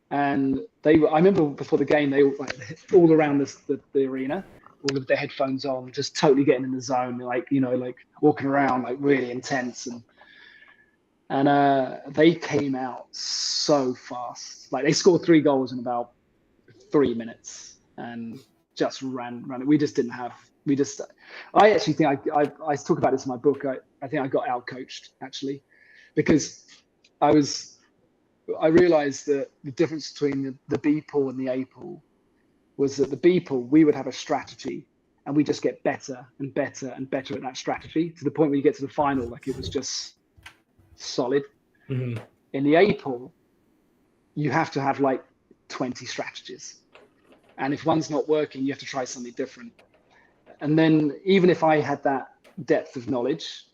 And I remember before the game, they were like all around the arena, all of their headphones on, just totally getting in the zone, like walking around, like really intense. And they came out so fast. Like they scored 3 goals in about 3 minutes and just ran. I actually think I talk about this in my book. I think I got out-coached actually, because I realized that the difference between the B pool and the A pool was that the B pool, we would have a strategy and we just get better and better and better at that strategy to the point where you get to the final, like it was just solid. Mm-hmm. In the A pool, you have to have like 20 strategies. And if one's not working, you have to try something different. And then even if I had that depth of knowledge,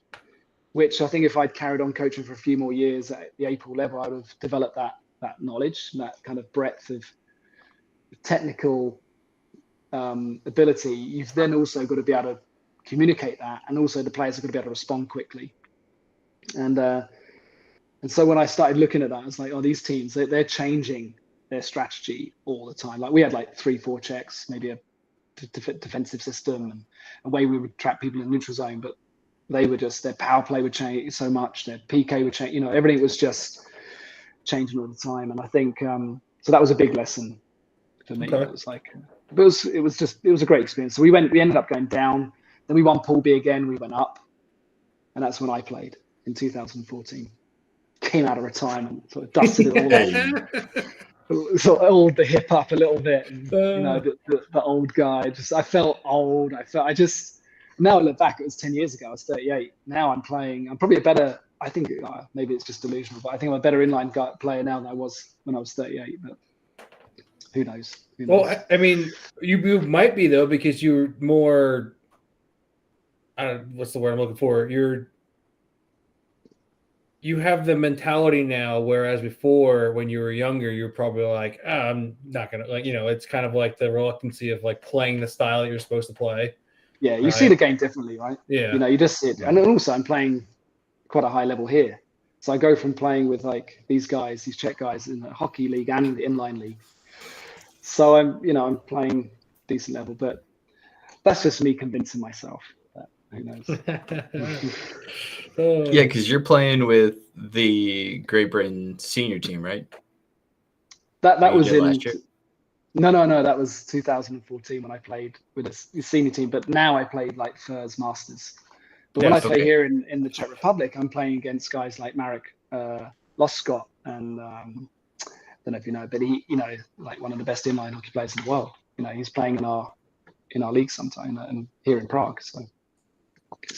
which I think if I'd carried on coaching for a few more years at the A pool level, I would have developed that knowledge and that kind of breadth of technical ability. You've then also got to be able to communicate that, and also the players are going to be able to respond quickly. And so when I started looking at that, I was like, oh, these teams, they're changing their strategy all the time. Like we had like 3-4 checks, maybe a defensive system and a way we would trap people in the neutral zone, but they were just, their power play would change so much, their PK would change, everything was just changing all the time. And I think, so that was a big lesson for me. Okay. It was like, it was a great experience. So we ended up going down, then we won Pool B again, we went up, and that's when I played in 2014. Came out of retirement, sort of dusted it all off. Sort of oiled the hip up a little bit, and, the old guy. I felt old. Now I look back, it was 10 years ago. I was 38. Now I'm probably a better, I think maybe it's just delusional, but I think I'm a better inline player now than I was when I was 38. But who knows? Well, I mean, you might be though, because you're more, I don't know, what's the word I'm looking for? You have the mentality now, whereas before when you were younger, you're probably like, I'm not going to, it's kind of like the reluctancy of like playing the style that you're supposed to play. Yeah, you see the game differently, right? Yeah. You just see it. And also I'm playing quite a high level here. So I go from playing with like these Czech guys in the hockey league and the inline league. So I'm playing decent level, but that's just me convincing myself. Who knows? Yeah, because you're playing with the Great Britain senior team, right? That was in last year? No, that was 2014 when I played with the senior team. But now I played like FIRS Masters. But when I play here in the Czech Republic, I'm playing against guys like Marek Loskot, and I don't know if you know, but he, like one of the best inline hockey players in the world. He's playing in our league sometime, and here in Prague. So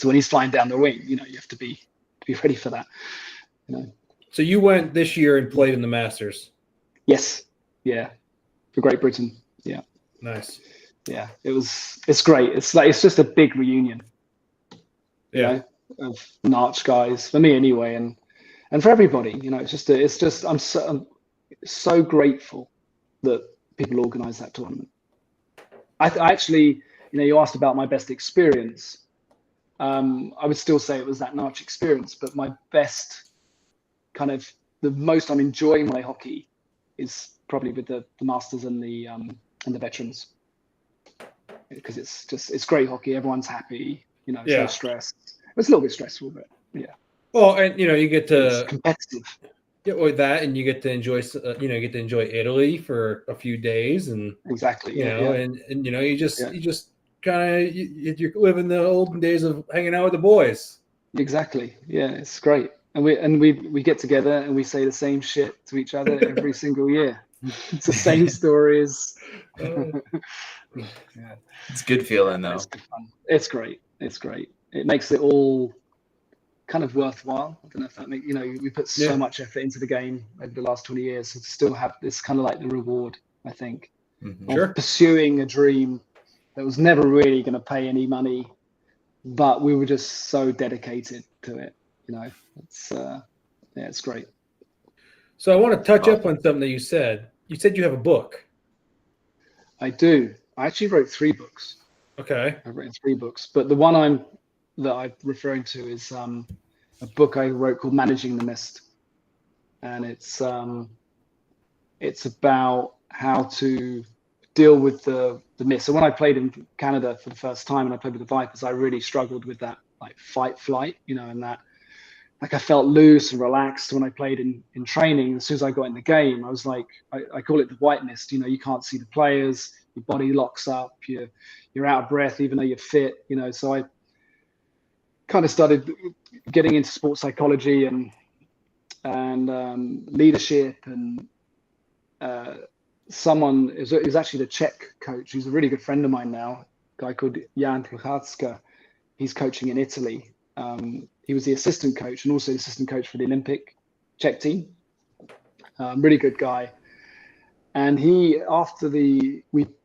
when he's flying down the wing, you have to be ready for that. So you went this year and played in the Masters. Yes. Yeah. For Great Britain. Yeah. Nice. Yeah. It's great. It's just a big reunion. Yeah. Of Narch guys, for me anyway. And and for everybody, I'm so grateful that people organize that tournament. I actually, you asked about my best experience. I would still say it was that March experience, but my best the most I'm enjoying my hockey is probably with the Masters and the veterans, because it's great hockey. Everyone's happy, no stress. It's a little bit stressful, but yeah. Well, and you get to it's competitive. Yeah, with that, and you get to enjoy, Italy for a few days, and exactly, and you just kind of you're living the olden days of hanging out with the boys. Exactly, yeah, it's great, and we get together and we say the same shit to each other every single year. It's the same stories. Yeah, it's good feeling though. It's good fun. It's great. It's great. It makes it all kind of worthwhile. I don't know if that makes, we put so much effort into the game over the last 20 years, so to still have this kind of like the reward, I think, of pursuing a dream that was never really going to pay any money, but we were just so dedicated to it. It's great. So I want to touch up on something that you said. You said you have a book. I do. I actually wrote 3 books. Okay. I've written 3 books, but the one that I'm referring to is a book I wrote called Managing the Mist, and it's about how to deal with the mist. So when I played in Canada for the first time and I played with the Vipers, I really struggled with that like fight flight, and that like I felt loose and relaxed when I played in training. As soon as I got in the game, I was like, I call it the white mist. You can't see the players, your body locks up, you're out of breath even though you're fit. So I kind of started getting into sports psychology and leadership, and someone is actually the Czech coach. He's a really good friend of mine now, a guy called Jan Tlachacka. He's coaching in Italy. He was the assistant coach and also the assistant coach for the Olympic Czech team. Really good guy. And after we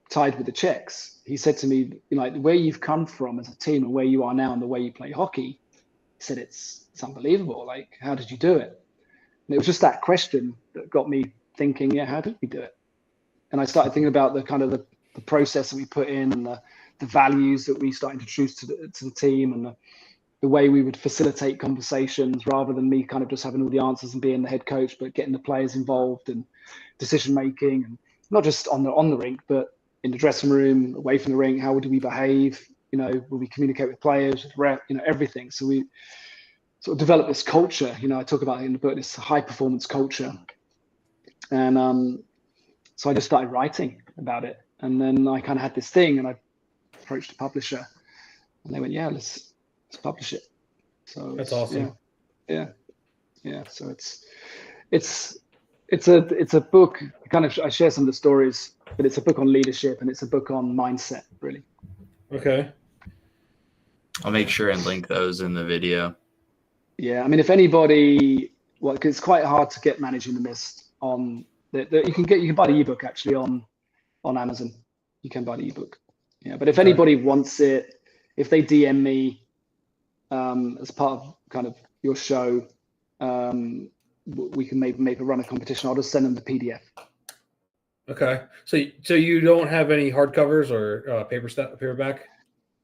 tied with the Czechs, he said to me, where you've come from as a team and where you are now and the way you play hockey, he said, it's unbelievable. Like, how did you do it? And it was just that question that got me thinking, how did we do it? And I started thinking about the kind of the process that we put in, and the values that we started to introduce to the team, and the way we would facilitate conversations rather than me kind of just having all the answers and being the head coach, but getting the players involved and decision making, and not just on the rink, but in the dressing room, away from the rink. How would we behave? Will we communicate with players, everything. So we sort of develop this culture. I talk about it in the book, this high performance culture. And so I just started writing about it. And then I kind of had this thing, and I approached a publisher, and they went, yeah, let's publish it. So that's awesome. Yeah. So it's a book. I share some of the stories, but it's a book on leadership, and it's a book on mindset, really. Okay. I'll make sure and link those in the video. Yeah, I mean, if anybody, because it's quite hard to get Managing the Mist on. You can buy the ebook actually on Amazon. You can buy the ebook. Yeah, but if anybody wants it, if they DM me as part of kind of your show, we can maybe run a competition. I'll just send them the PDF. Okay. So you don't have any hardcovers or paperback?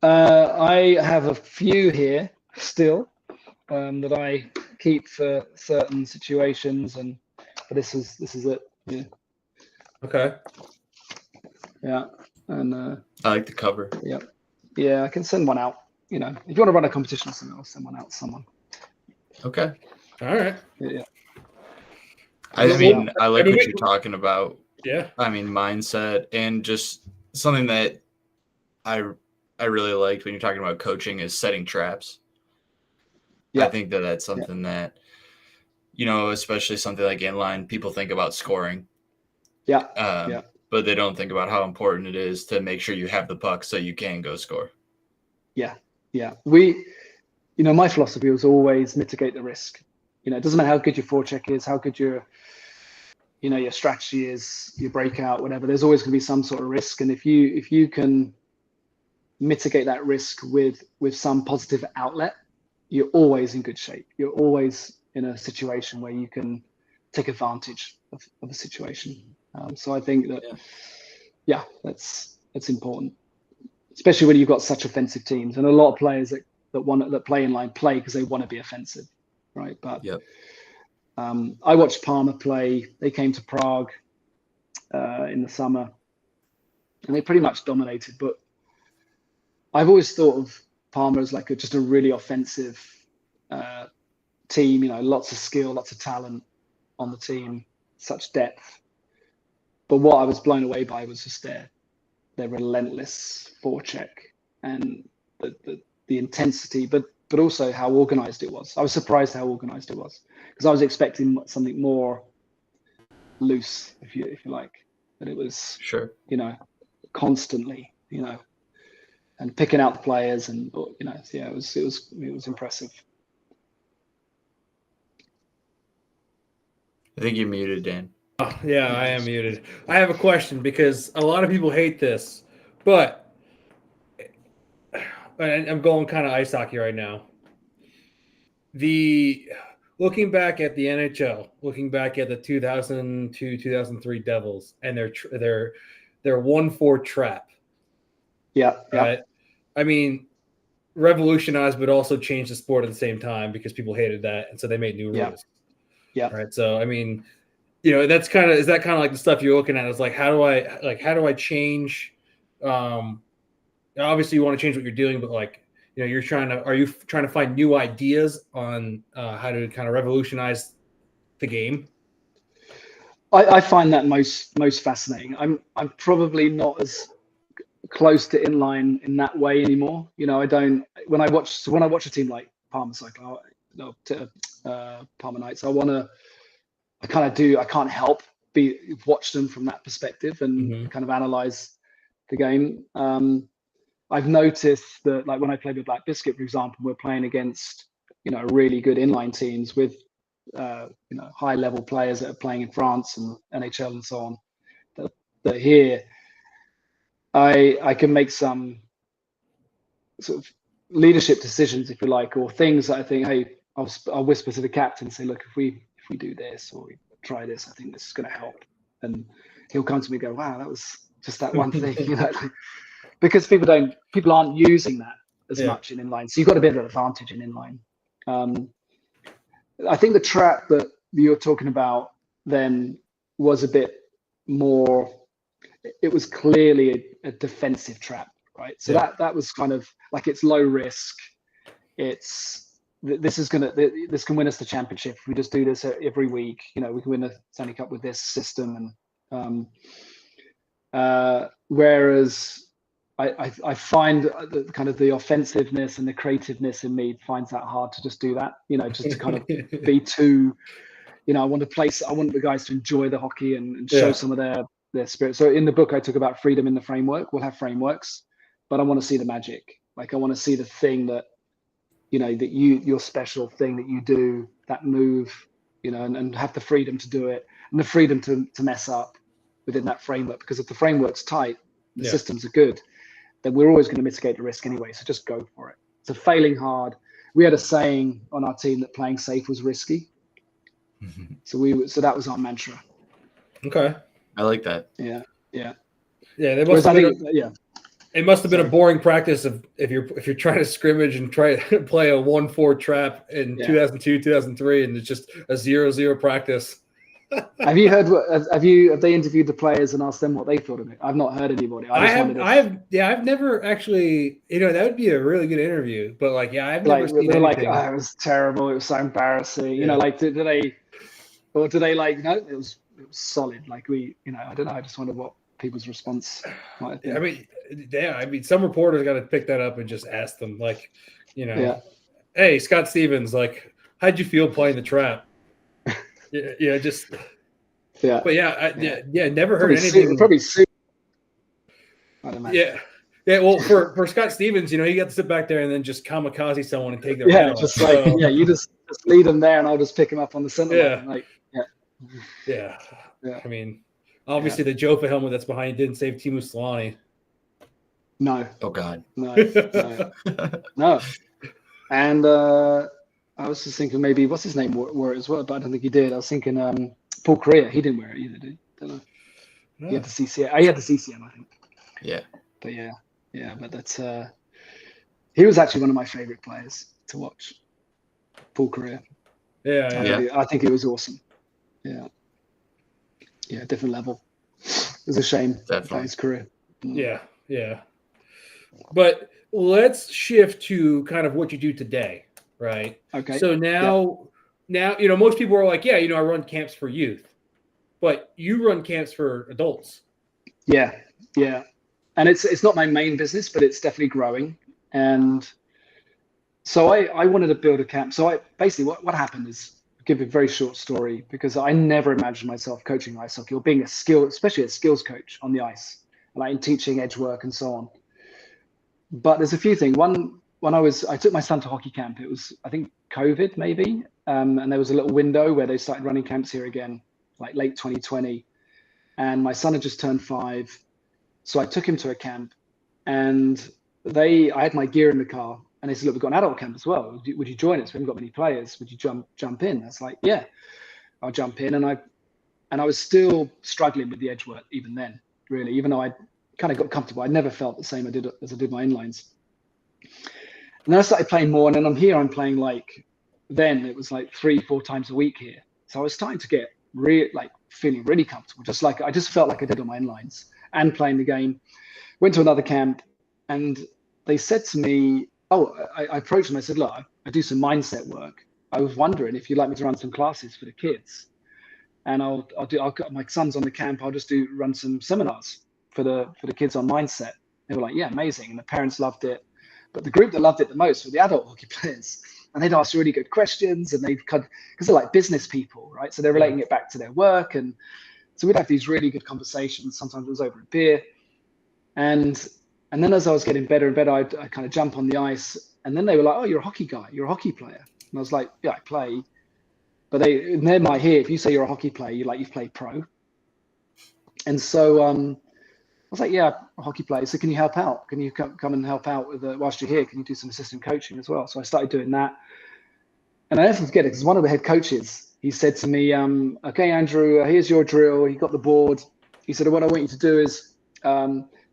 I have a few here still that I keep for certain situations, but this is it. Yeah. Okay. Yeah, and I like the cover. Yeah, I can send one out. If you want to run a competition or something, I'll send one out to someone. Okay. All right. Yeah. I mean, I like what you're talking about. Yeah. I mean, mindset, and just something that I really liked when you're talking about coaching is setting traps. Yeah. I think that's something that, especially something like inline, people think about scoring. Yeah. But they don't think about how important it is to make sure you have the puck so you can go score. Yeah. My philosophy was always mitigate the risk. It doesn't matter how good your forecheck is, how good your strategy is, your breakout, whatever. There's always going to be some sort of risk, and if you can mitigate that risk with some positive outlet, you're always in good shape. You're always in a situation where you can take advantage of a situation. So I think that, that's important, especially when you've got such offensive teams, and a lot of players that play inline play because they want to be offensive, right? But I watched Parma play. They came to Prague in the summer, and they pretty much dominated. But I've always thought of Parma as like just a really offensive team. Lots of skill, lots of talent on the team, such depth. But what I was blown away by was just their relentless forecheck and the intensity, but also how organized it was. I was surprised how organized it was, because I was expecting something more loose, if you like. But it was constantly, and picking out the players, and it was impressive. I think you're muted, Dan. Oh, yeah, I am muted. I have a question, because a lot of people hate this, but I'm going kind of ice hockey right now. Looking back at the NHL, looking back at the 2002-2003 Devils and their 1-4 trap. Yeah. Right? I mean, revolutionized, but also changed the sport at the same time, because people hated that, and so they made new rules. Yeah. Right. So I mean, is that kind of like the stuff you're looking at? Is like, how do I change? Obviously, you want to change what you're doing, but are you trying to find new ideas on how to kind of revolutionize the game? I find that most fascinating. I'm probably not as close to inline in that way anymore. I don't. When I watch a team like Parma Cycling, Parma Knights, I can't help watch them from that perspective and kind of analyze the game. I've noticed that, like, when I played with Black Biscuit, for example, we're playing against really good inline teams with high level players that are playing in France and NHL and so on. That here, I can make some sort of leadership decisions, if you like, or things that I think, hey, I'll whisper to the captain and say, look, if we do this or we try this, I think this is going to help. And he'll come to me and go, wow, that was just that one thing, because people aren't using that as much in inline. So you've got a bit of an advantage in inline. I think the trap that you're talking about then was a bit more, it was clearly a defensive trap, right? So that was kind of like, it's low risk. This can win us the championship if we just do this every week. We can win the Stanley Cup with this system. And whereas I find the offensiveness and the creativeness in me finds that hard to just do that. Just to kind of be too. I want the guys to enjoy the hockey and show some of their spirit. So in the book, I talk about freedom in the framework. We'll have frameworks, but I want to see the magic. Like, I want to see the thing that. That your special thing that you do, that move, and have the freedom to do it, and the freedom to mess up within that framework. Because if the framework's tight, the systems are good, then we're always going to mitigate the risk anyway. So just go for it. So failing hard. We had a saying on our team that playing safe was risky. So that was our mantra. Okay, I like that. Yeah. They must have It must have been a boring practice if you're trying to scrimmage and try to play a 1-4 trap in 2002, 2003, and it's just a 0-0 practice. Have they interviewed the players and asked them what they thought of it? I've not heard anybody. I've never actually. That would be a really good interview. But I've never seen anything. It was terrible. It was so embarrassing. Do they no? It was solid. I don't know. I just wonder what people's response might have been. I mean, some reporters got to pick that up and just ask them, hey, Scott Stevens, how'd you feel playing the trap? But never heard anything. Probably soon. Well, for Scott Stevens, he got to sit back there and then just kamikaze someone and take their you just lead them there, and I'll just pick him up on the center line. I mean, obviously the Jofa helmet that's behind didn't save Teemu Selanne. No. Oh God. No. No. And I was just thinking maybe what's his name wore it as well, but I don't think he did. I was thinking Paul Correa. He didn't wear it either, did he? Don't know. He had the CCM. He had the CCM, I think. Yeah. But yeah. But that's he was actually one of my favorite players to watch. Paul Correa. Yeah. I think he was awesome. Yeah, different level. It was a shame about his career. Yeah. But let's shift to kind of what you do today, right? Okay. So now, most people are like, I run camps for youth, but you run camps for adults. Yeah. And it's not my main business, but it's definitely growing. And so I wanted to build a camp. So I basically what happened is, I'll give a very short story, because I never imagined myself coaching ice hockey or being especially a skills coach on the ice, like in teaching edge work and so on. But there's a few things. One, when I took my son to hockey camp, it was, I think, COVID maybe. And there was a little window where they started running camps here again, like late 2020. And my son had just turned 5. So I took him to a camp, and I had my gear in the car, and they said, look, we've got an adult camp as well. Would you join us? We haven't got many players. Would you jump in? I was like, yeah, I'll jump in. And I was still struggling with the edge work even then, really, even though I kind of got comfortable. I never felt the same as I did my inlines. And then I started playing more, and then I'm playing then it was like 3-4 times a week here. So I was starting to get feeling really comfortable, I just felt like I did on my inlines and playing the game. Went to another camp, and they said to me, I approached them. I said, look, I do some mindset work. I was wondering if you'd like me to run some classes for the kids. And my son's on the camp. I'll just run some seminars for the kids on mindset. They were like, yeah, amazing. And the parents loved it. But the group that loved it the most were the adult hockey players. And they'd ask really good questions, and because they're like business people, right? So they're relating it back to their work. And so we'd have these really good conversations. Sometimes it was over a beer. And then as I was getting better and better, I'd kind of jump on the ice. And then they were like, oh, you're a hockey guy. You're a hockey player. And I was like, yeah, I play. But they might hear, if you say you're a hockey player, you've played pro. And so I was like, yeah, a hockey player. So can you help out? Can you come and help out whilst you're here? Can you do some assistant coaching as well? So I started doing that. And I never forget it, because one of the head coaches, he said to me, okay, Andrew, here's your drill. He got the board. He said, what I want you to do is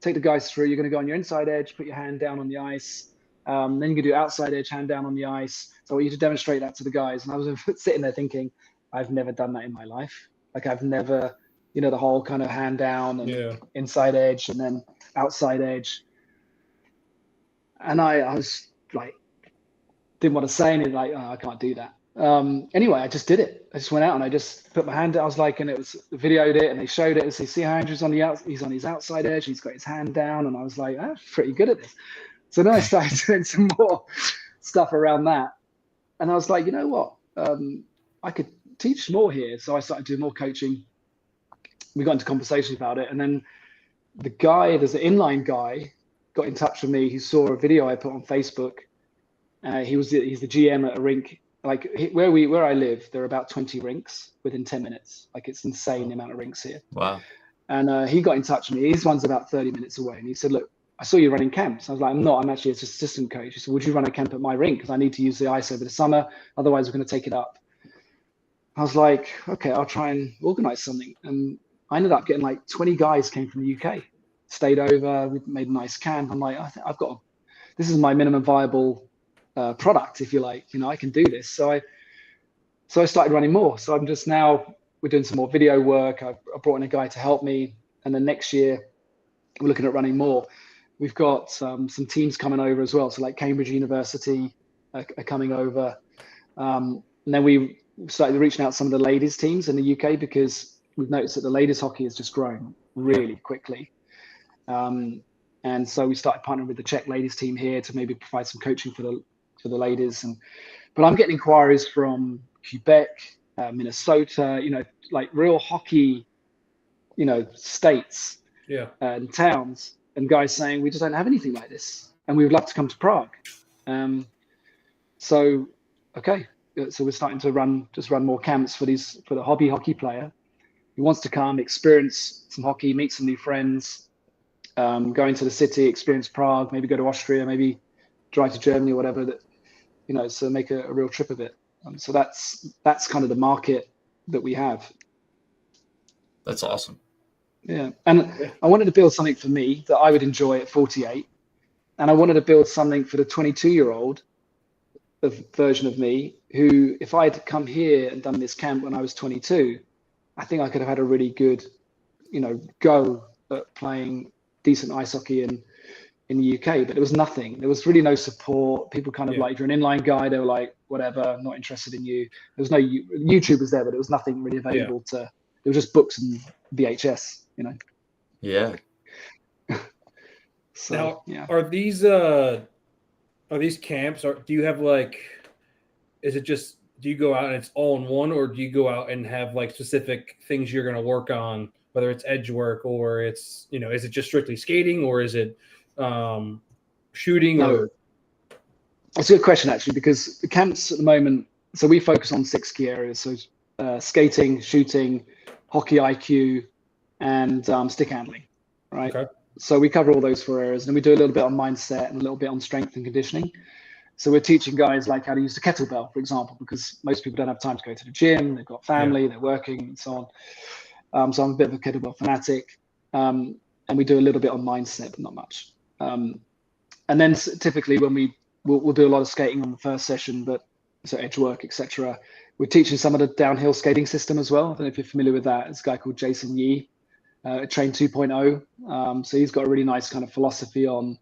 take the guys through. You're going to go on your inside edge, put your hand down on the ice. Then you can do outside edge, hand down on the ice. So I want you to demonstrate that to the guys. And I was sitting there thinking, I've never done that in my life. I've never, the whole kind of hand down and inside edge and then outside edge. And I was like, didn't want to say anything, I can't do that. Anyway, I just did it. I just went out and I just put my hand down. I was like, and it was videoed it, and they showed it. And they see how Andrew's he's on his outside edge. He's got his hand down. And I was like, I'm pretty good at this. So then I started doing some more stuff around that. And I was like, you know what? I could teach more here. So I started doing more coaching. We got into conversations about it. And then there's an inline guy, got in touch with me. He saw a video I put on Facebook. He's the GM at a rink. Where I live, there are about 20 rinks within 10 minutes. It's insane the amount of rinks here. Wow. And he got in touch with me. His one's about 30 minutes away. And he said, look, I saw you running camps. I was like, I'm not. I'm actually an assistant coach. He said, would you run a camp at my rink? Because I need to use the ice over the summer. Otherwise, we're going to take it up. I was like, okay, I'll try and organize something. And I ended up getting 20 guys came from the UK, stayed over. We made a nice camp. I'm like, this is my minimum viable product, if you like. I can do this. So I started running more. So I'm just now, we're doing some more video work. I brought in a guy to help me. And then next year, we're looking at running more. We've got some teams coming over as well. So Cambridge University are coming over. And then we started reaching out to some of the ladies teams in the UK, because we've noticed that the ladies hockey has just grown really quickly. And so we started partnering with the Czech ladies team here to maybe provide some coaching for the ladies. But I'm getting inquiries from Quebec, Minnesota, real hockey, states and towns, and guys saying, we just don't have anything like this, and we would love to come to Prague. So we're starting to run more camps for the hobby hockey player who wants to come, experience some hockey, meet some new friends, go into the city, experience Prague, maybe go to Austria, maybe drive to Germany or whatever. so make a real trip of it. So that's kind of the market that we have. That's awesome. Yeah. And I wanted to build something for me that I would enjoy at 48. And I wanted to build something for the 22-year-old version of me who, if I'd come here and done this camp when I was 22, I think I could have had a really good, go at playing decent ice hockey in the UK. But there was nothing. There was really no support. People kind of like, you're an inline guy. They were like, whatever, I'm not interested in you. There was no YouTube was there, but there was nothing really available to. There was just books and VHS, Yeah. So, now, yeah. are these camps? Or do you have is it just, do you go out and it's all in one, or do you go out and have like specific things you're going to work on, whether it's edge work or it's, is it just strictly skating, or is it shooting? No. Or That's a good question, actually, because the camps at the moment, so we focus on 6 key areas. So skating, shooting, hockey IQ, and stick handling, right? Okay. So we cover all those 4 areas, and we do a little bit on mindset and a little bit on strength and conditioning. So we're teaching guys like how to use the kettlebell, for example, because most people don't have time to go to the gym, they've got family, they're working, and so on. So I'm a bit of a kettlebell fanatic, and we do a little bit on mindset, but not much. And then typically when we'll do a lot of skating on the first session, so edge work, etc. We're teaching some of the downhill skating system as well. I don't know if you're familiar with that. It's a guy called Jason Yee. Train 2.0. So he's got a really nice kind of philosophy on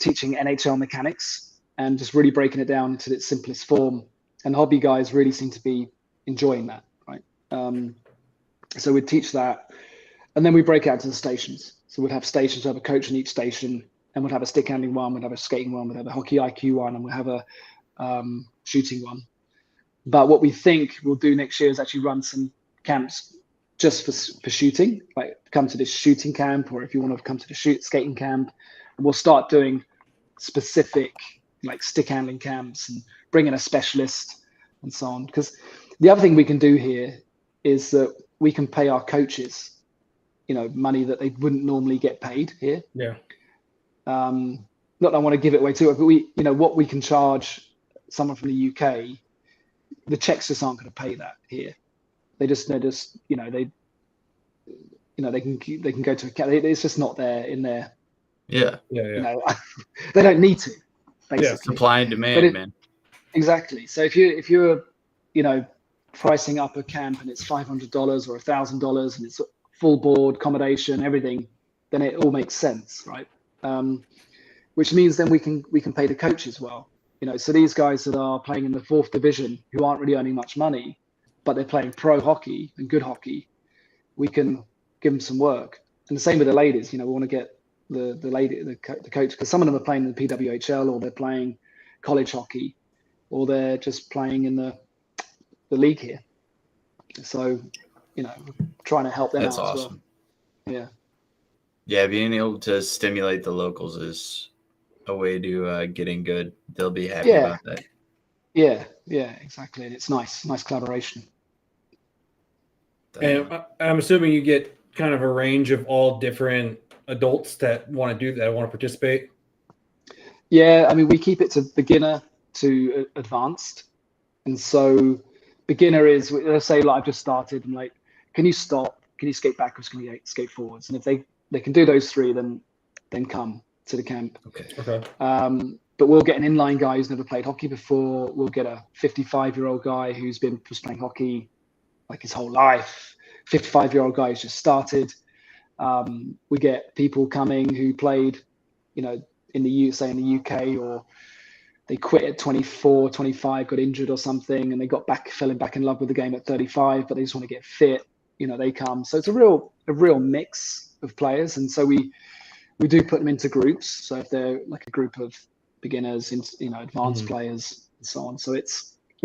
teaching NHL mechanics and just really breaking it down into its simplest form. And hobby guys really seem to be enjoying that, right? So we teach that, and then we break out to the stations. So we'd have stations, we'd have a coach in each station, and we'd have a stick handling one, we'd have a skating one, we'd have a hockey IQ one, and we'd have a shooting one. But what we think we'll do next year is actually run some camps just for shooting, like come to this shooting camp, or if you want to come to the skating camp, and we'll start doing specific like stick handling camps and bring in a specialist and so on. Because the other thing we can do here is that we can pay our coaches, money that they wouldn't normally get paid here. Yeah. Not that I want to give it away too, but we, what we can charge someone from the UK, the Czechs just aren't going to pay that here. They can go to a camp. It's just not there in there. Yeah. They don't need to, basically. Supply and demand, man. Exactly. So if you're pricing up a camp and it's $500 or $1,000 and it's full board accommodation, everything, then it all makes sense, right? Which means then we can pay the coaches well. So these guys that are playing in the 4th division who aren't really earning much money, but they're playing pro hockey and good hockey, we can give them some work. And the same with the ladies. We want to get the coach, because some of them are playing in the PWHL, or they're playing college hockey, or they're just playing in the league here. So, trying to help them That's out awesome. as well. Yeah, being able to stimulate the locals is a way to getting good. They'll be happy about that. Yeah, exactly. And it's nice collaboration. And I'm assuming you get kind of a range of all different adults that want to participate. Yeah, I mean, we keep it to beginner to advanced. And so beginner is, let's say, like, I've just started, and like, can you stop? Can you skate backwards? Can you skate forwards? And if they can do those 3, then come to the camp. Okay. But we'll get an inline guy who's never played hockey before. We'll get a 55-year-old guy who's been just playing hockey like his whole life. 55-year-old guy who's just started. We get people coming who played, in the UK, or they quit at 24, 25, got injured or something, and they fell back in love with the game at 35, but they just want to get fit. They come. So it's a real mix of players, and so we do put them into groups. So if they're like a group of beginners, advanced players, and so on. So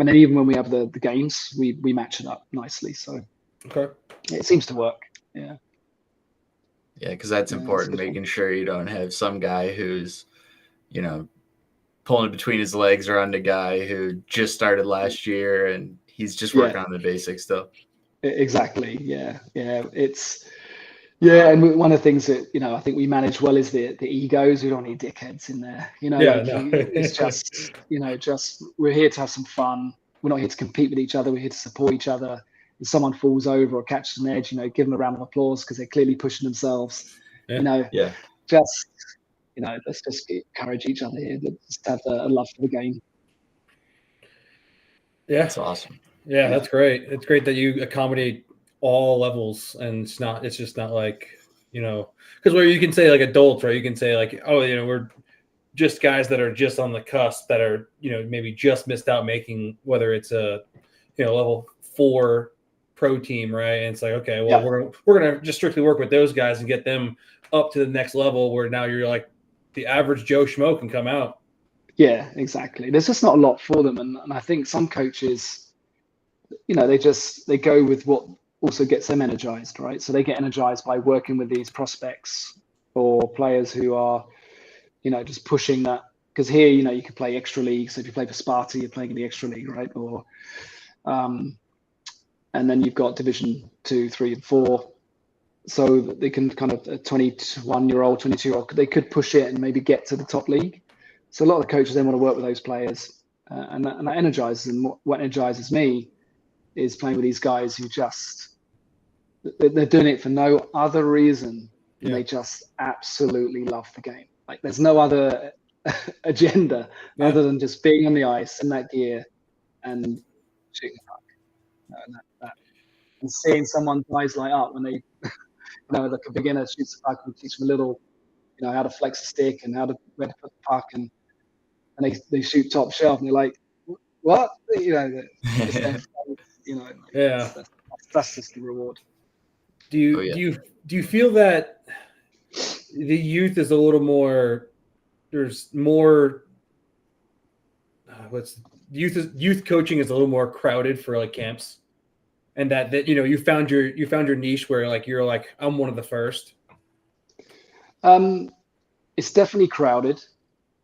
and then even when we have the games, we match it up nicely. So it seems to work. Yeah. Yeah, because that's important, making sure you don't have some guy who's, pulling between his legs around a guy who just started last year and he's just working on the basics still. Exactly. Yeah. Yeah, and one of the things that I think we manage well is the egos. We don't need dickheads in there. Yeah, no. It's just just we're here to have some fun. We're not here to compete with each other. We're here to support each other. If someone falls over or catches an edge, give them a round of applause because they're clearly pushing themselves. Yeah. Yeah. Just let's just encourage each other here. Just have a love for the game. Yeah, That's awesome. Yeah, that's great. It's great that you accommodate all levels, and it's just not like, because where you can say like adults, right? You can say like, oh, we're just guys that are just on the cusp that are, maybe just missed out making, whether it's a, level 4 pro team, right? And it's like, okay, well, we're gonna just strictly work with those guys and get them up to the next level where now you're like the average Joe Schmo can come out. Yeah, exactly. There's just not a lot for them, and I think some coaches, they go with what also gets them energized, right? So they get energized by working with these prospects or players who are, just pushing that. Because here, you can play extra league. So if you play for Sparta, you're playing in the extra league, right? Or, and then you've got Division 2, 3, and 4. So they can kind of, a 21-year-old, 22-year-old, they could push it and maybe get to the top league. So a lot of the coaches then want to work with those players, and that energizes them. What energizes me is playing with these guys who they're doing it for no other reason than they just absolutely love the game. Like there's no other agenda other than just being on the ice in that gear and shooting the puck. And seeing someone's eyes light up when they, like a beginner shoots the puck, and teach them a little, how to flex a stick and where to put the puck, and they shoot top shelf, and they're like, what? That's just the reward. Do you feel that the youth is a little more? There's more. Youth coaching is a little more crowded for like camps, and that you found your niche where like you're like, I'm one of the first. It's definitely crowded.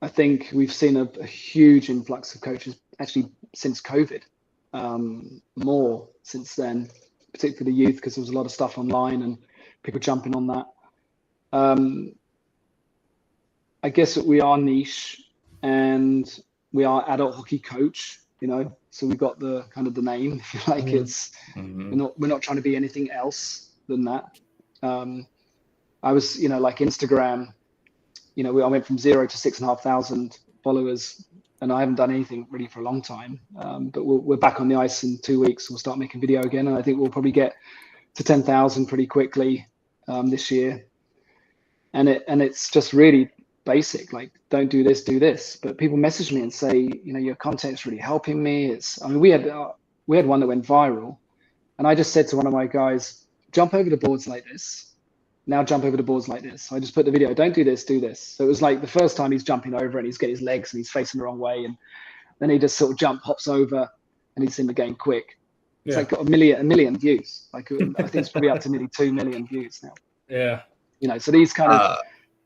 I think we've seen a huge influx of coaches actually since COVID, more since then, particularly the youth, because there was a lot of stuff online and people jumping on that. I guess that we are niche and we are adult hockey coach, so we've got the kind of the name, if you like. It's we're not trying to be anything else than that. I was, like Instagram, I went from 0 to 6,500 followers, and I haven't done anything really for a long time. But we're back on the ice in 2 weeks. We'll start making video again, and I think we'll probably get to 10,000 pretty quickly this year. And it's just really basic, like don't do this, do this. But people message me and say, your content's really helping me. We had one that went viral, and I just said to one of my guys, jump over the boards like this. Now jump over the boards like this. So I just put the video, don't do this, do this. So it was like the first time he's jumping over and he's getting his legs and he's facing the wrong way. And then he just sort of hops over, and he's in the game quick. It's like got a million views. Like I think it's probably up to nearly 2 million views now. Yeah. So these kind of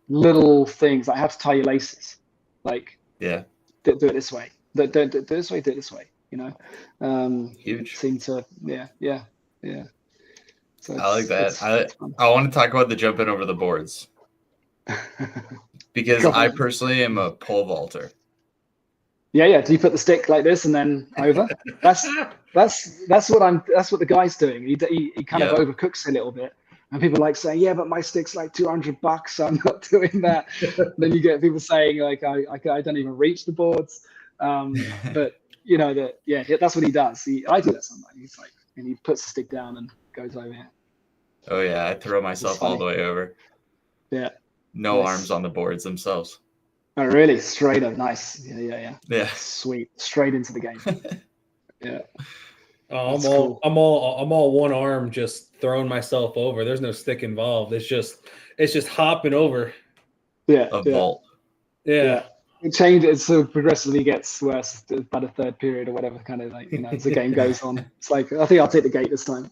little things, like have to tie your laces. Like, do it this way. Don't do it this way, do it this way. Huge. Seem to, yeah. So I like that. I want to talk about the jumping over the boards because I personally am a pole vaulter. Yeah. Do you put the stick like this and then over? That's what the guy's doing. He kind of overcooks a little bit, and people like saying, yeah, but my stick's like $200, so I'm not doing that. Then you get people saying like, I don't even reach the boards. But that's what he does. I do that sometimes. He's like, and he puts the stick down and goes over here. Oh yeah, I throw myself all the way over. Yeah. No arms on the boards themselves. Oh really? Straight up, nice. Yeah. Sweet. Straight into the game. Yeah. Oh, I'm all one arm, just throwing myself over. There's no stick involved. It's just hopping over. Yeah. A vault. Yeah. It changes, so progressively gets worse by the third period or whatever, kind of like, as the game goes on. It's like, I think I'll take the gate this time.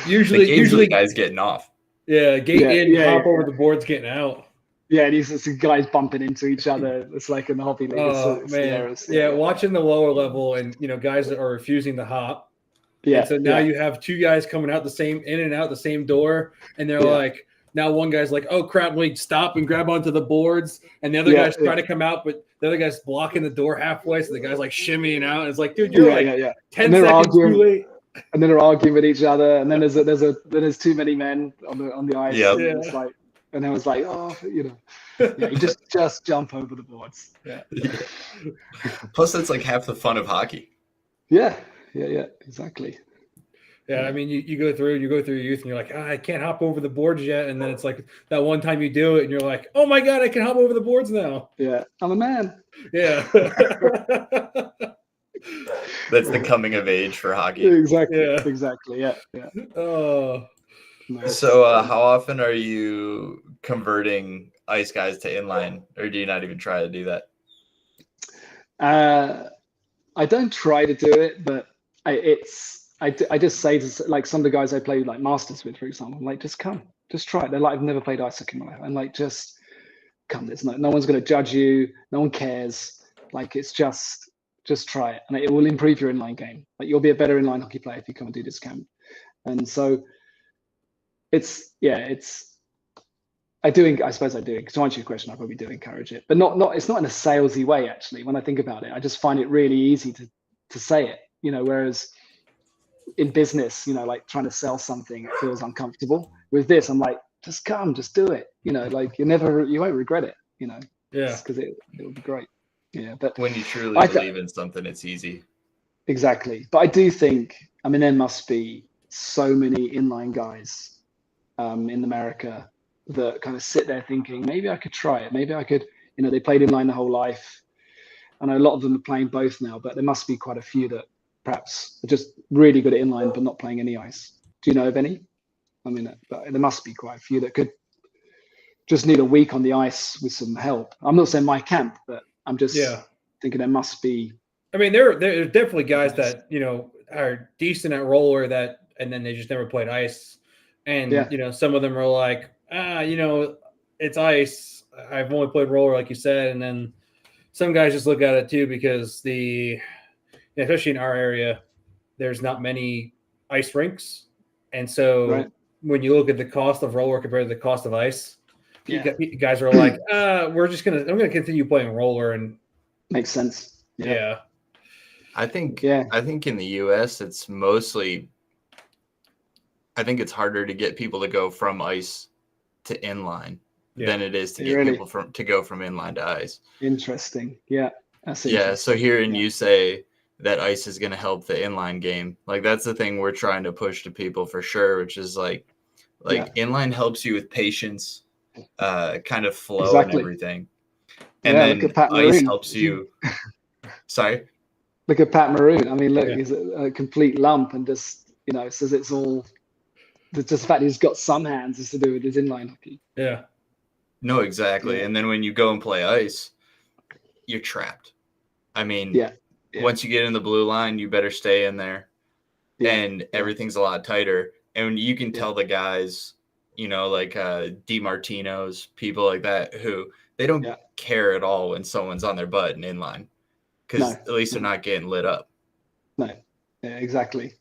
usually guys getting off. Yeah, gate in, hop over the boards, getting out. Yeah, and it's guys bumping into each other. It's like in the hobby league. Oh man, yeah. Watching the lower level and guys that are refusing to hop, Yeah. And so now yeah. you have two guys coming out in and out the same door, and they're like, now one guy's like, oh crap, we stop and grab onto the boards, and the other guy's trying to come out, but the other guy's blocking the door halfway, so the guy's like shimmying out. And it's like, dude, you're 10 seconds too late. And then they're arguing with each other, and then there's too many men on the ice. Yep. And it's like, and then it's like, oh, you just jump over the boards. Yeah. Plus, that's like half the fun of hockey. Yeah, exactly. Yeah, I mean, you go through your youth, and you're like, I can't hop over the boards yet, and then it's like that one time you do it, and you're like, oh my god, I can hop over the boards now. Yeah, I'm a man. Yeah. That's the coming of age for hockey. Exactly. Yeah. Exactly. Yeah. Oh. Nice. So, how often are you converting ice guys to inline, or do you not even try to do that? I don't try to do it, but I just say to like some of the guys I play like masters with, for example, I'm like, just come, just try it. They're like, I've never played ice hockey in my life. I'm like, just come. There's no one's going to judge you. No one cares. Like, it's just try it, and it will improve your inline game. Like, you'll be a better inline hockey player if you come and do this camp. And so I suppose I do. To answer your question, I probably do encourage it, but not. It's not in a salesy way. Actually, when I think about it, I just find it really easy to say it. Whereas in business, like trying to sell something, it feels uncomfortable. With this, I'm like, just come, just do it. Like you won't regret it. Yeah, because it will be great. Yeah, but when you truly believe in something, it's easy. Exactly, but I do think, there must be so many inline guys in America that kind of sit there thinking, maybe I could try it. Maybe I could. They played inline the whole life. I know a lot of them are playing both now, but there must be quite a few that perhaps are just really good at inline but not playing any ice. Do you know of any? But there must be quite a few that could just need a week on the ice with some help. I'm not saying my camp, but I'm just thinking there must be. There are definitely guys that are decent at roller and then they just never played ice, and some of them are like, it's ice. I've only played roller, like you said, and then some guys just look at it too because especially in our area, there's not many ice rinks, and so when you look at the cost of roller compared to the cost of ice, guys are like, I'm gonna continue playing roller, and makes sense. Yeah. I think in the US it's mostly, I think it's harder to get people to go from ice to inline than it is to get people to go from inline to ice. Interesting. Yeah. So hearing you say that ice is going to help the inline game, like that's the thing we're trying to push to people for sure, which is like inline helps you with patience, kind of flow and everything. And then ice helps you. Sorry. Look at Pat Maroon. He's a complete lump and just, says it's all just the fact he's got some hands is to do with his inline hockey. Yeah. No, exactly. Yeah. And then when you go and play ice, you're trapped. Once you get in the blue line, you better stay in there. Yeah. And everything's a lot tighter. And you can tell the guys, like DiMartino's, people like that, who they don't care at all when someone's on their butt and inline. Because at least they're not getting lit up. No, yeah, exactly.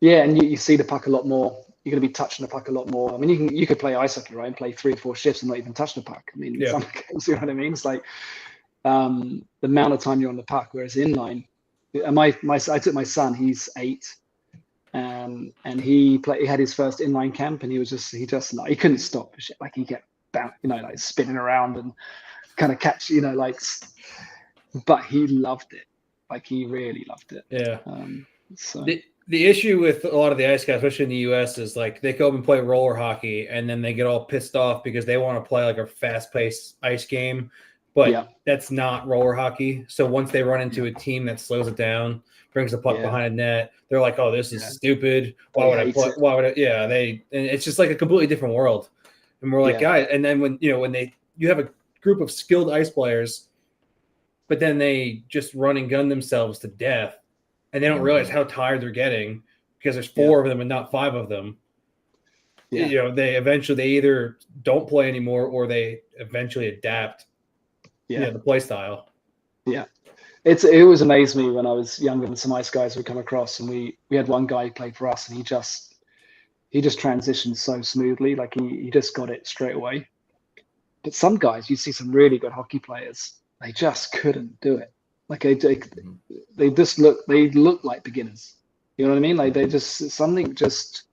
Yeah, and you see the puck a lot more. You're going to be touching the puck a lot more. You could play ice hockey, right, and play 3 or 4 shifts and not even touch the puck. Some games, you know what I mean? It's like the amount of time you're on the puck, whereas inline. I took my son. He's 8, and he had his first inline camp, and he couldn't stop. Like he kept spinning around and kind of catch, but he loved it. Like he really loved it. Yeah. So the issue with a lot of the ice guys, especially in the US, is like they go up and play roller hockey and then they get all pissed off because they want to play like a fast-paced ice game, but that's not roller hockey. So once they run into a team that slows it down, brings the puck behind a net, they're like, "Oh, this is stupid. Why would I play? Why would I?" Yeah, and it's just like a completely different world. And we're like, guys, and then when you have a group of skilled ice players, but then they just run and gun themselves to death, and they don't realize how tired they're getting because there's 4 of them and not 5 of them. Yeah. They either don't play anymore or they eventually adapt the play style. Yeah. it always amazed me when I was younger and some ice guys would come across, and we had one guy who played for us, and he just transitioned so smoothly, like he just got it straight away. But some guys, you see some really good hockey players, they just couldn't do it. Like they just look like beginners. You know what I mean? Like they just something just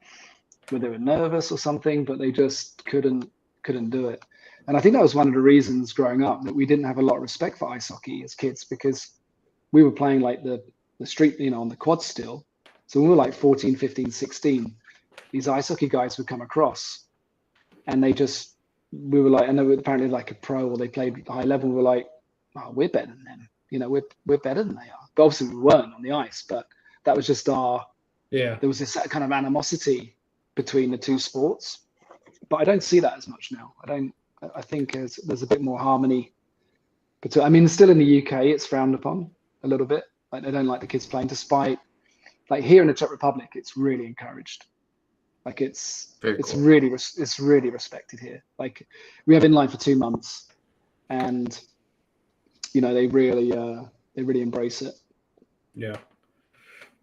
whether they were nervous or something, but they just couldn't do it. And I think that was one of the reasons growing up that we didn't have a lot of respect for ice hockey as kids, because we were playing like the street, on the quad still. So when we were like 14, 15, 16, these ice hockey guys would come across and we were like, and they were apparently like a pro or they played high level. We're like, oh, we're better than them. We're better than they are. But obviously we weren't on the ice, but that was just there was this kind of animosity between the two sports. But I don't see that as much now. I think there's a bit more harmony. Still in the UK, it's frowned upon a little bit. Like they don't like the kids playing, despite like here in the Czech Republic, it's really encouraged. Like it's really respected here. Like we have inline for 2 months, and they really embrace it. Yeah,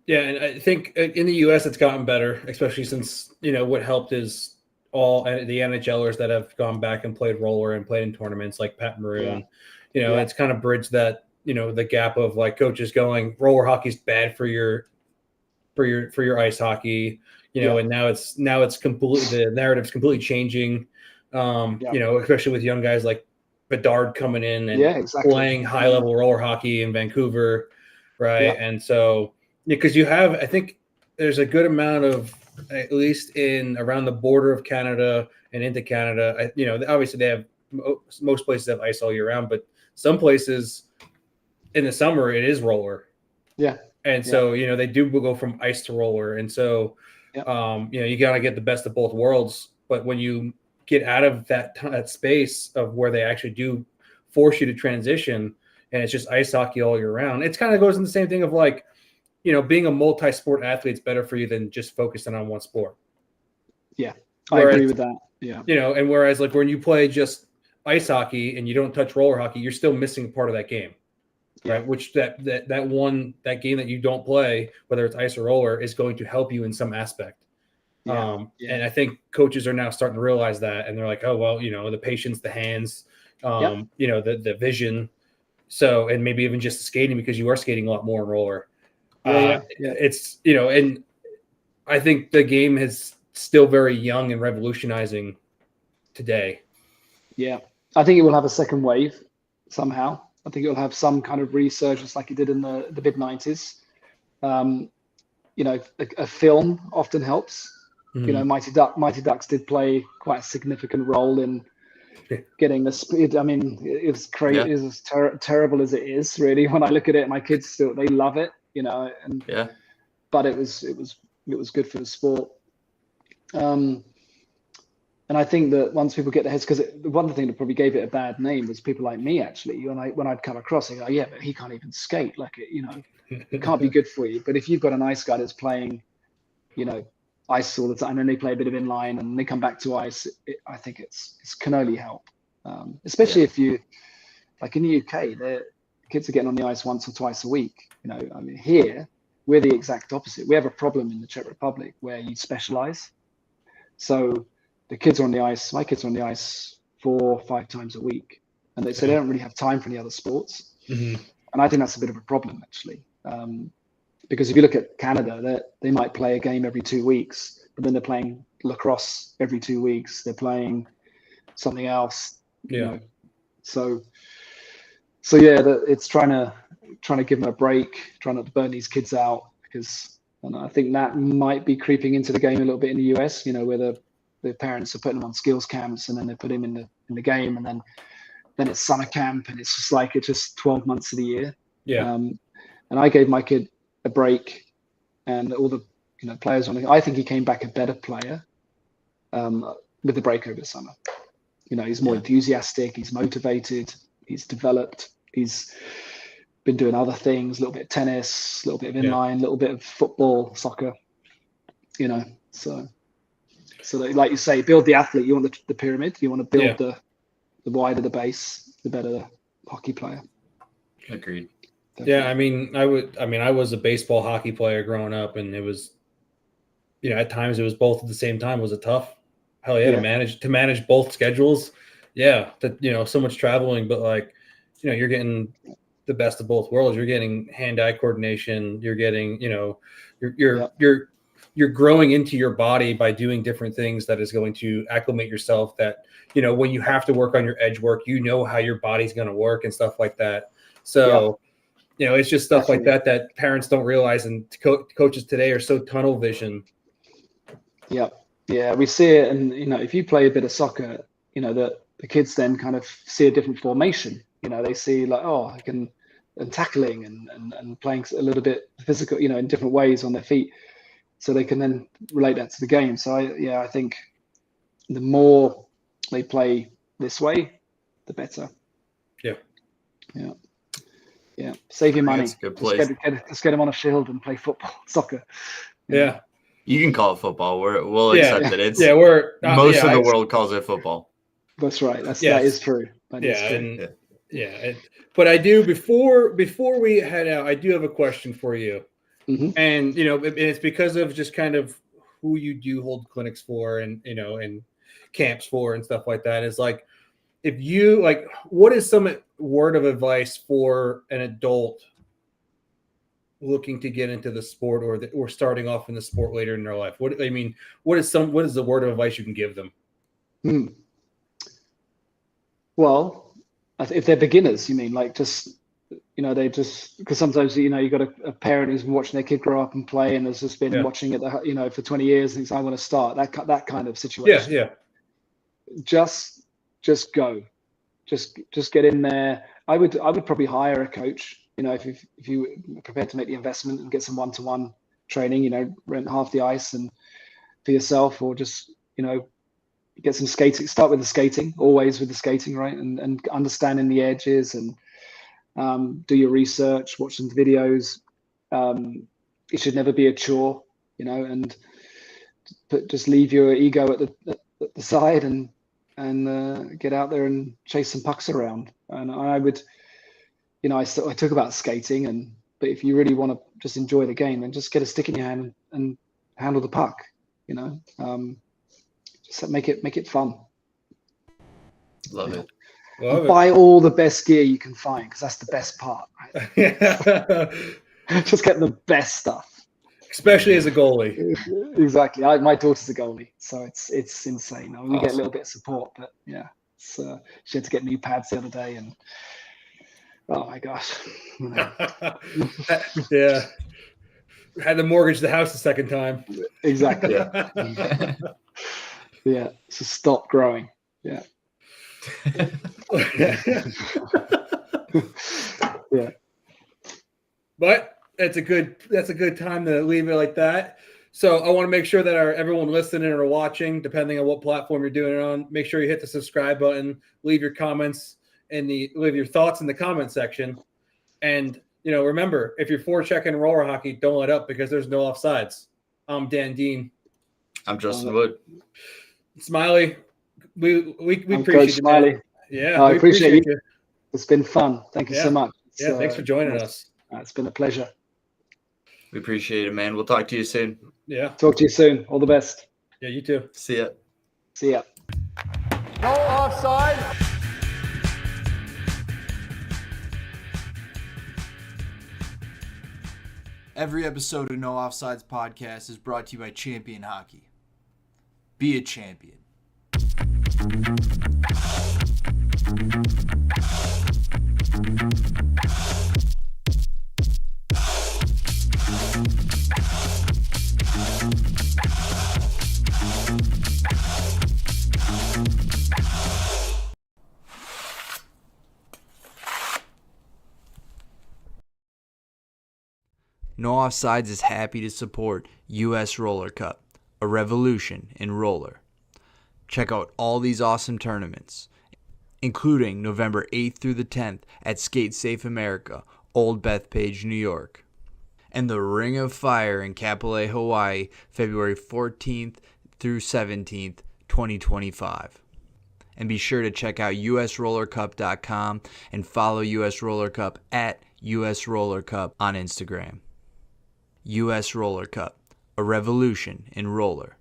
and I think in the US it's gotten better, especially since what helped is all the NHLers that have gone back and played roller and played in tournaments like Pat Maroon. It's kind of bridged that the gap of like coaches going roller hockey's bad for your ice hockey. And now it's completely, the narrative's completely changing. Especially with young guys like Bedard coming in and playing high level roller hockey in Vancouver, right? Yeah. And so because I think there's a good amount of, at least in around the border of Canada and into Canada, obviously they have most places have ice all year round, but some places in the summer it is roller. Yeah. And so they do go from ice to roller, and so you got to get the best of both worlds. But when you get out of that space of where they actually do force you to transition, and it's just ice hockey all year round, it kind of goes in the same thing of like, being a multi-sport athlete is better for you than just focusing on one sport. Yeah, I agree with that. Yeah. And whereas like when you play just ice hockey and you don't touch roller hockey, you're still missing part of that game. Yeah. Right. Which that game that you don't play, whether it's ice or roller, is going to help you in some aspect. And I think coaches are now starting to realize that, and they're like, oh, well, the patience, the hands, the vision. So, and maybe even just the skating, because you are skating a lot more in roller. It's, and I think the game is still very young and revolutionizing today. Yeah. I think it will have a second wave somehow. I think it'll have some kind of resurgence like it did in the mid-90s. A film often helps. Mm-hmm. Mighty Ducks did play quite a significant role in getting the speed. I mean, it was crazy. Yeah. It was terrible as it is, really. When I look at it, my kids they love it, but it was good for the sport. And I think that once people get their heads, because one thing that probably gave it a bad name was people like me, actually. When I'd come across it, yeah, but he can't even skate. Like, it can't be good for you. But if you've got an ice guy that's playing, ice all the time, and then they play a bit of inline and they come back to ice, I think it can only help. Especially if you, like in the UK, the kids are getting on the ice once or twice a week. Here, we're the exact opposite. We have a problem in the Czech Republic where you specialize. So the kids are on the ice. My kids are on the ice 4 or 5 times a week, and they don't really have time for any other sports. Mm-hmm. And I think that's a bit of a problem, actually, because if you look at Canada, they might play a game every 2 weeks, but then they're playing lacrosse every 2 weeks. They're playing something else. Yeah. So it's trying to give them a break, trying not to burn these kids out, because I think that might be creeping into the game a little bit in the US. Where the parents are putting them on skills camps, and then they put him in the game, and then it's summer camp, and it's just 12 months of the year. Yeah. And I gave my kid a break, and all the players I think he came back a better player with the break over the summer. He's more enthusiastic, he's motivated, he's developed, he's been doing other things, a little bit of tennis, a little bit of inline, a little bit of football, soccer. So that, like you say, build the athlete. You want the pyramid. You want to build the wider the base, the better the hockey player. Agreed. Yeah, I mean, I was a baseball hockey player growing up, and it was, at times it was both at the same time. Was it tough? Hell yeah, Yeah. to manage both schedules. Yeah, that so much traveling, but like, you're getting the best of both worlds. You're getting hand-eye coordination. You're getting, you're growing into your body by doing different things that is going to acclimate yourself. That when you have to work on your edge work, how your body's going to work and stuff like that. So. It's just stuff like that parents don't realize, and coaches today are so tunnel vision. Yeah, we see it, and if you play a bit of soccer, the kids then kind of see a different formation. They see like, I can, and tackling and playing a little bit physical, in different ways on their feet, so they can then relate that to the game. So I think the more they play this way, the better. Yeah, save your money. That's a good place. Let's get them on a field and play football, soccer. Yeah. You can call it football. We'll accept it. It's most of the world calls it football. That's right. That is true. That is true. But I do before we head out, I do have a question for you. Mm-hmm. And it's because of just kind of who you do hold clinics for, and and camps for and stuff like that. Is like, if you what is some word of advice for an adult looking to get into the sport, or starting off in the sport later in their life? What is the word of advice you can give them? Well, if they're beginners, you mean because sometimes you got a parent who's been watching their kid grow up and play, and has just been watching it for 20 years, and thinks, I want to start, that kind of situation. Yeah. Just go, just get in there. I would probably hire a coach. If you are prepared to make the investment and get some one-to-one training, rent half the ice and for yourself, or just get some skating. Start with the skating, always with the skating, right? And understanding the edges, and do your research, watch some videos. It should never be a chore, and just leave your ego at the side and get out there and chase some pucks around. And I would, I talk about skating, but if you really want to just enjoy the game, then just get a stick in your hand and handle the puck. Just make it fun. Love it. Buy all the best gear you can find, because that's the best part. Right? Just get the best stuff. Especially as a goalie. Exactly. My daughter's a goalie, so it's insane. We get a little bit of support, but she had to get new pads the other day, and oh my gosh. Yeah. Had to mortgage the house the second time. Exactly. Yeah. So stop growing. Yeah. Yeah. But that's a good time to leave it like that. So I want to make sure that everyone listening or watching, depending on what platform you're doing it on, make sure you hit the subscribe button, leave your comments leave your thoughts in the comment section. And remember, if you're forechecking roller hockey, don't let up, because there's no offsides. I'm Dan Dean. I'm Justin Wood. Smilee, we appreciate you, Smilee. Yeah, I appreciate you. It's been fun. Thank you so much. Thanks for joining us. It's been a pleasure. We appreciate it, man. We'll talk to you soon. Yeah. Talk to you soon. All the best. Yeah, you too. See ya. See ya. No offside. Every episode of No Offsides podcast is brought to you by Champion Hockey. Be a champion. No Offsides is happy to support US Roller Cup, a revolution in roller. Check out all these awesome tournaments, including November 8th through the 10th at Skate Safe America, Old Bethpage, New York, and the Ring of Fire in Kapolei, Hawaii, February 14th through 17th, 2025. And be sure to check out usrollercup.com and follow US Roller Cup at US Roller Cup on Instagram. US Roller Cup, a revolution in roller.